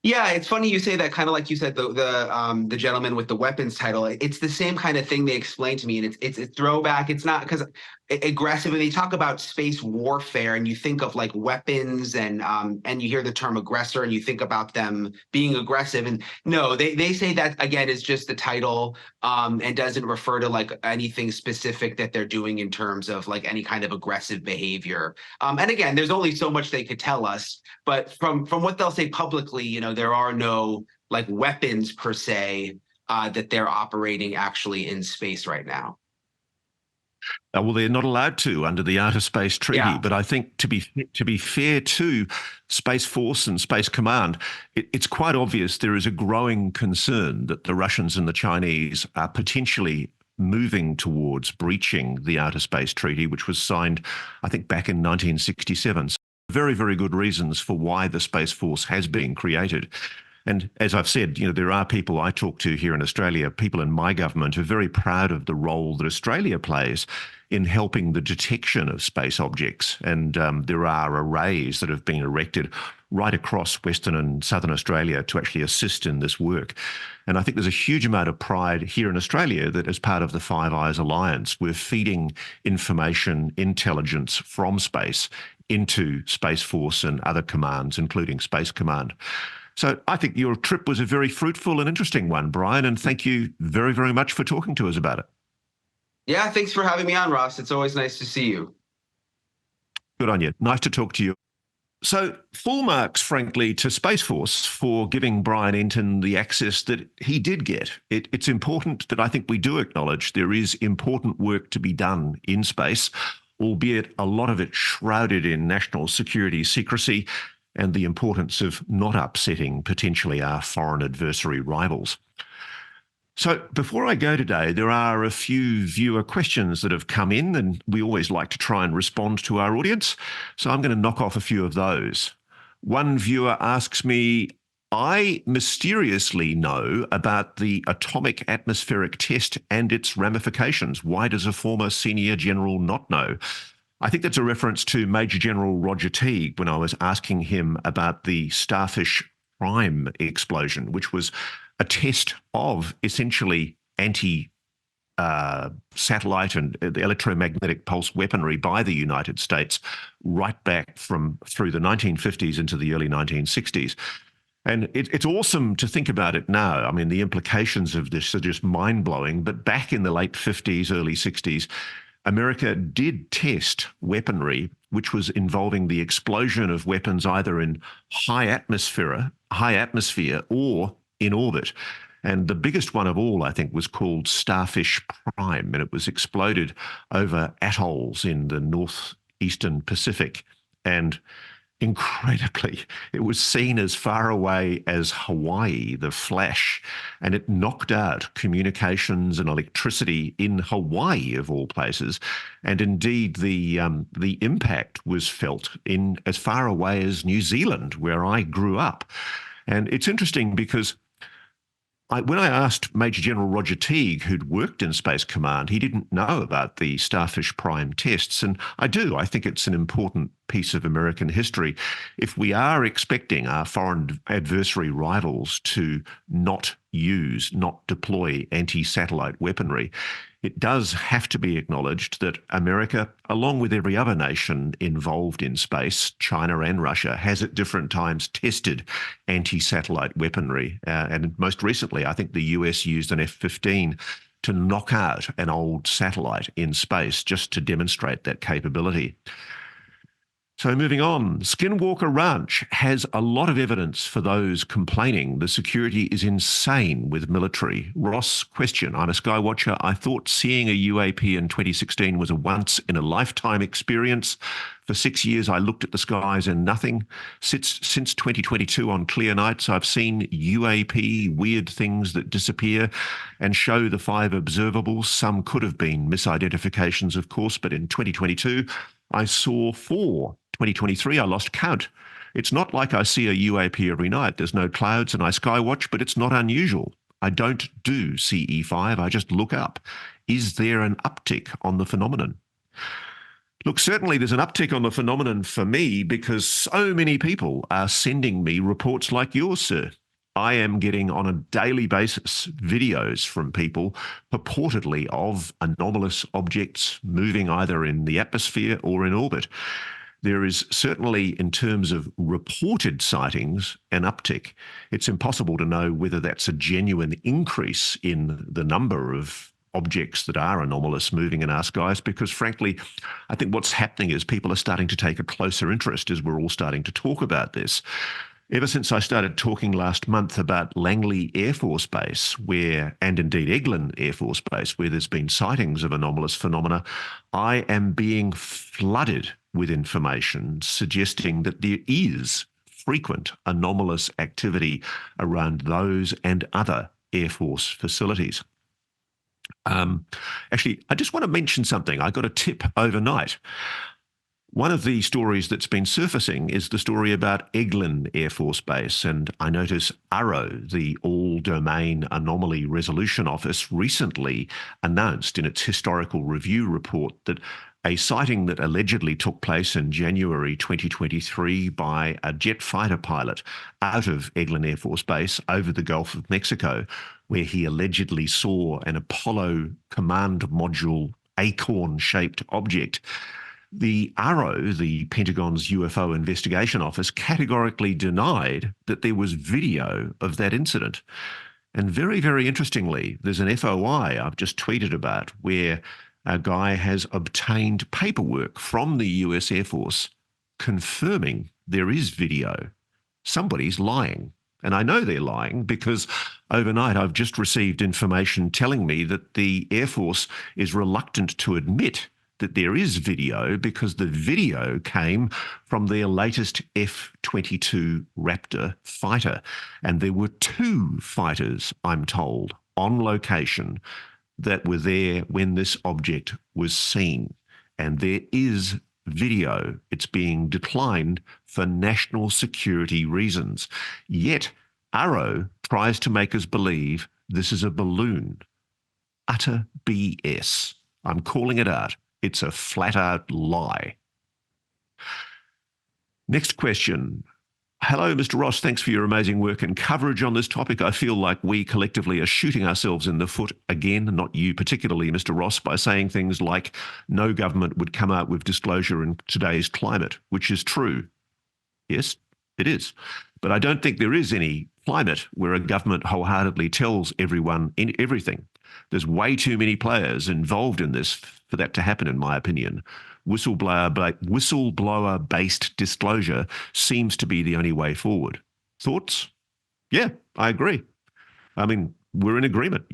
Yeah, it's funny you say that. Kind of like you said, the gentleman with the weapons title. It's the same kind of thing they explained to me, and it's a throwback. It's not, because aggressive. And they talk about space warfare, and you think of like weapons, and you hear the term aggressor, and you think about them being aggressive. And no, they say that again is just the title, and doesn't refer to like anything specific that they're doing in terms of like any kind of aggressive behavior. And again, there's only so much they could tell us. But from what they'll say publicly, there are no like weapons per se that they're operating actually in space right now. Well, they're not allowed to under the Outer Space Treaty. Yeah. But I think to be fair to Space Force and Space Command, it's quite obvious there is a growing concern that the Russians and the Chinese are potentially moving towards breaching the Outer Space Treaty, which was signed, I think, back in 1967. So very, very good reasons for why the Space Force has been created. And as I've said, there are people I talk to here in Australia, people in my government, who are very proud of the role that Australia plays in helping the detection of space objects. And there are arrays that have been erected right across Western and Southern Australia to actually assist in this work. And I think there's a huge amount of pride here in Australia that as part of the Five Eyes Alliance, we're feeding information, intelligence from space into Space Force and other commands, including Space Command. So I think your trip was a very fruitful and interesting one, Brian, and thank you very, very much for talking to us about it. Yeah, thanks for having me on, Ross. It's always nice to see you. Good on you. Nice to talk to you. So full marks, frankly, to Space Force for giving Brian Enton the access that he did get. It's important that I think we do acknowledge there is important work to be done in space, albeit a lot of it shrouded in national security secrecy and the importance of not upsetting potentially our foreign adversary rivals. So before I go today, there are a few viewer questions that have come in, and we always like to try and respond to our audience. So I'm going to knock off a few of those. One viewer asks me, I mysteriously know about the atomic atmospheric test and its ramifications. Why does a former senior general not know? I think that's a reference to Major General Roger Teague when I was asking him about the Starfish Prime explosion, which was a test of essentially anti-satellite and electromagnetic pulse weaponry by the United States right back from through the 1950s into the early 1960s. And it's awesome to think about it now. I mean, the implications of this are just mind-blowing. But back in the late 50s, early 60s, America did test weaponry which was involving the explosion of weapons either in high atmosphere or in orbit. And the biggest one of all, I think, was called Starfish Prime, and it was exploded over atolls in the northeastern Pacific. And incredibly, it was seen as far away as Hawaii, the flash, and it knocked out communications and electricity in Hawaii, of all places. And indeed, the impact was felt in as far away as New Zealand, where I grew up. And it's interesting because when I asked Major General Roger Teague, who'd worked in Space Command, he didn't know about the Starfish Prime tests. And I do. I think it's an important piece of American history. If we are expecting our foreign adversary rivals to not deploy anti-satellite weaponry, it does have to be acknowledged that America, along with every other nation involved in space, China and Russia, has at different times tested anti-satellite weaponry. And most recently, I think the US used an F-15 to knock out an old satellite in space just to demonstrate that capability. So moving on, Skinwalker Ranch has a lot of evidence for those complaining the security is insane with military. Ross, question. I'm a skywatcher. I thought seeing a UAP in 2016 was a once-in-a-lifetime experience. For 6 years, I looked at the skies and nothing. Since 2022 on clear nights, I've seen UAP, weird things that disappear and show the 5 observables. Some could have been misidentifications, of course, but in 2022, I saw 4. 2023, I lost count. It's not like I see a UAP every night. There's no clouds and I skywatch, but it's not unusual. I don't do CE5, I just look up. Is there an uptick on the phenomenon? Look, certainly there's an uptick on the phenomenon for me because so many people are sending me reports like yours, sir. I am getting on a daily basis videos from people purportedly of anomalous objects moving either in the atmosphere or in orbit. There is certainly, in terms of reported sightings, an uptick. It's impossible to know whether that's a genuine increase in the number of objects that are anomalous moving in our skies, because frankly, I think what's happening is people are starting to take a closer interest as we're all starting to talk about this. Ever since I started talking last month about Langley Air Force Base, and indeed Eglin Air Force Base, where there's been sightings of anomalous phenomena, I am being flooded with information suggesting that there is frequent anomalous activity around those and other Air Force facilities. Actually, I just want to mention something. I got a tip overnight. One of the stories that's been surfacing is the story about Eglin Air Force Base, and I notice ARRO, the All-Domain Anomaly Resolution Office, recently announced in its historical review report that a sighting that allegedly took place in January 2023 by a jet fighter pilot out of Eglin Air Force Base over the Gulf of Mexico, where he allegedly saw an Apollo command module acorn-shaped object. The ARRO, the Pentagon's UFO investigation office, categorically denied that there was video of that incident. And very, very interestingly, there's an FOI I've just tweeted about where a guy has obtained paperwork from the US Air Force confirming there is video. Somebody's lying. And I know they're lying because overnight I've just received information telling me that the Air Force is reluctant to admit that there is video because the video came from their latest F-22 Raptor fighter. And there were 2 fighters, I'm told, on location that were there when this object was seen. And there is video. It's being declined for national security reasons. Yet ARRO tries to make us believe this is a balloon. Utter BS. I'm calling it out. It's a flat-out lie. Next question. Hello, Mr. Ross. Thanks for your amazing work and coverage on this topic. I feel like we collectively are shooting ourselves in the foot again, not you particularly, Mr. Ross, by saying things like no government would come out with disclosure in today's climate, which is true. Yes, it is. But I don't think there is any climate where a government wholeheartedly tells everyone everything. There's way too many players involved in this for that to happen, in my opinion. Whistleblower-based disclosure seems to be the only way forward. Thoughts? Yeah, I agree. I mean, we're in agreement.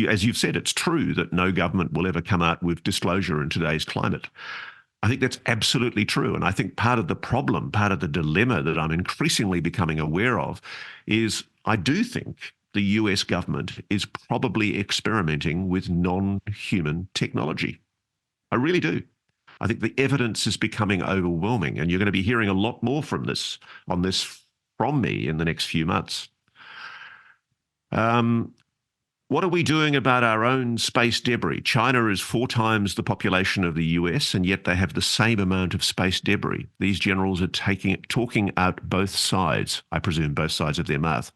As you've said, it's true that no government will ever come out with disclosure in today's climate. I think that's absolutely true. And I think part of the problem, part of the dilemma that I'm increasingly becoming aware of is I do think the US government is probably experimenting with non-human technology. I really do. I think the evidence is becoming overwhelming, and you're going to be hearing a lot more from this from me in the next few months. What are we doing about our own space debris? China is 4 times the population of the US, and yet they have the same amount of space debris. These generals are talking out both sides, I presume both sides of their mouth.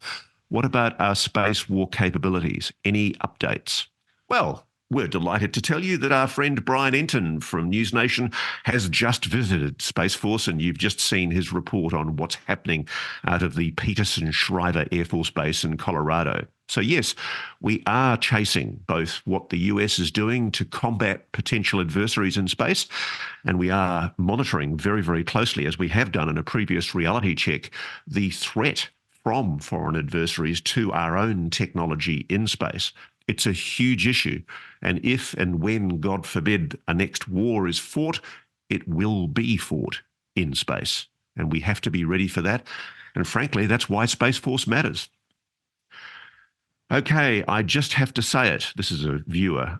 What about our space war capabilities? Any updates? Well, we're delighted to tell you that our friend Brian Enton from NewsNation has just visited Space Force, and you've just seen his report on what's happening out of the Peterson-Shriver Air Force Base in Colorado. So yes, we are chasing both what the US is doing to combat potential adversaries in space, and we are monitoring very, very closely, as we have done in a previous reality check, the threat from foreign adversaries to our own technology in space. It's a huge issue. And if and when, God forbid, a next war is fought, it will be fought in space. And we have to be ready for that. And frankly, that's why Space Force matters. Okay, I just have to say it. This is a viewer.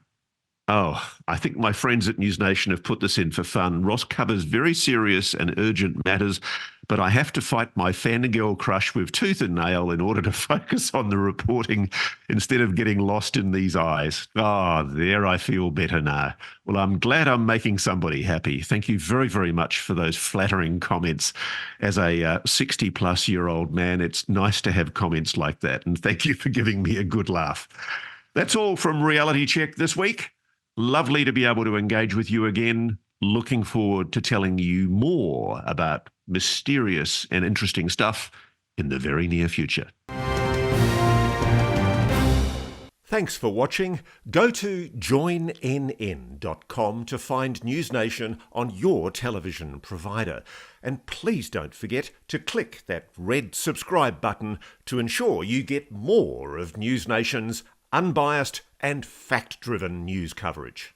Oh, I think my friends at NewsNation have put this in for fun. Ross covers very serious and urgent matters, but I have to fight my fangirl crush with tooth and nail in order to focus on the reporting instead of getting lost in these eyes. Oh, there, I feel better now. Well, I'm glad I'm making somebody happy. Thank you very, very much for those flattering comments. As a 60-plus-year-old man, it's nice to have comments like that, and thank you for giving me a good laugh. That's all from Reality Check this week. Lovely to be able to engage with you again. Looking forward to telling you more about mysterious and interesting stuff in the very near future. Thanks for watching. Go to joinnn.com to find NewsNation on your television provider. And please don't forget to click that red subscribe button to ensure you get more of NewsNation's unbiased and fact-driven news coverage.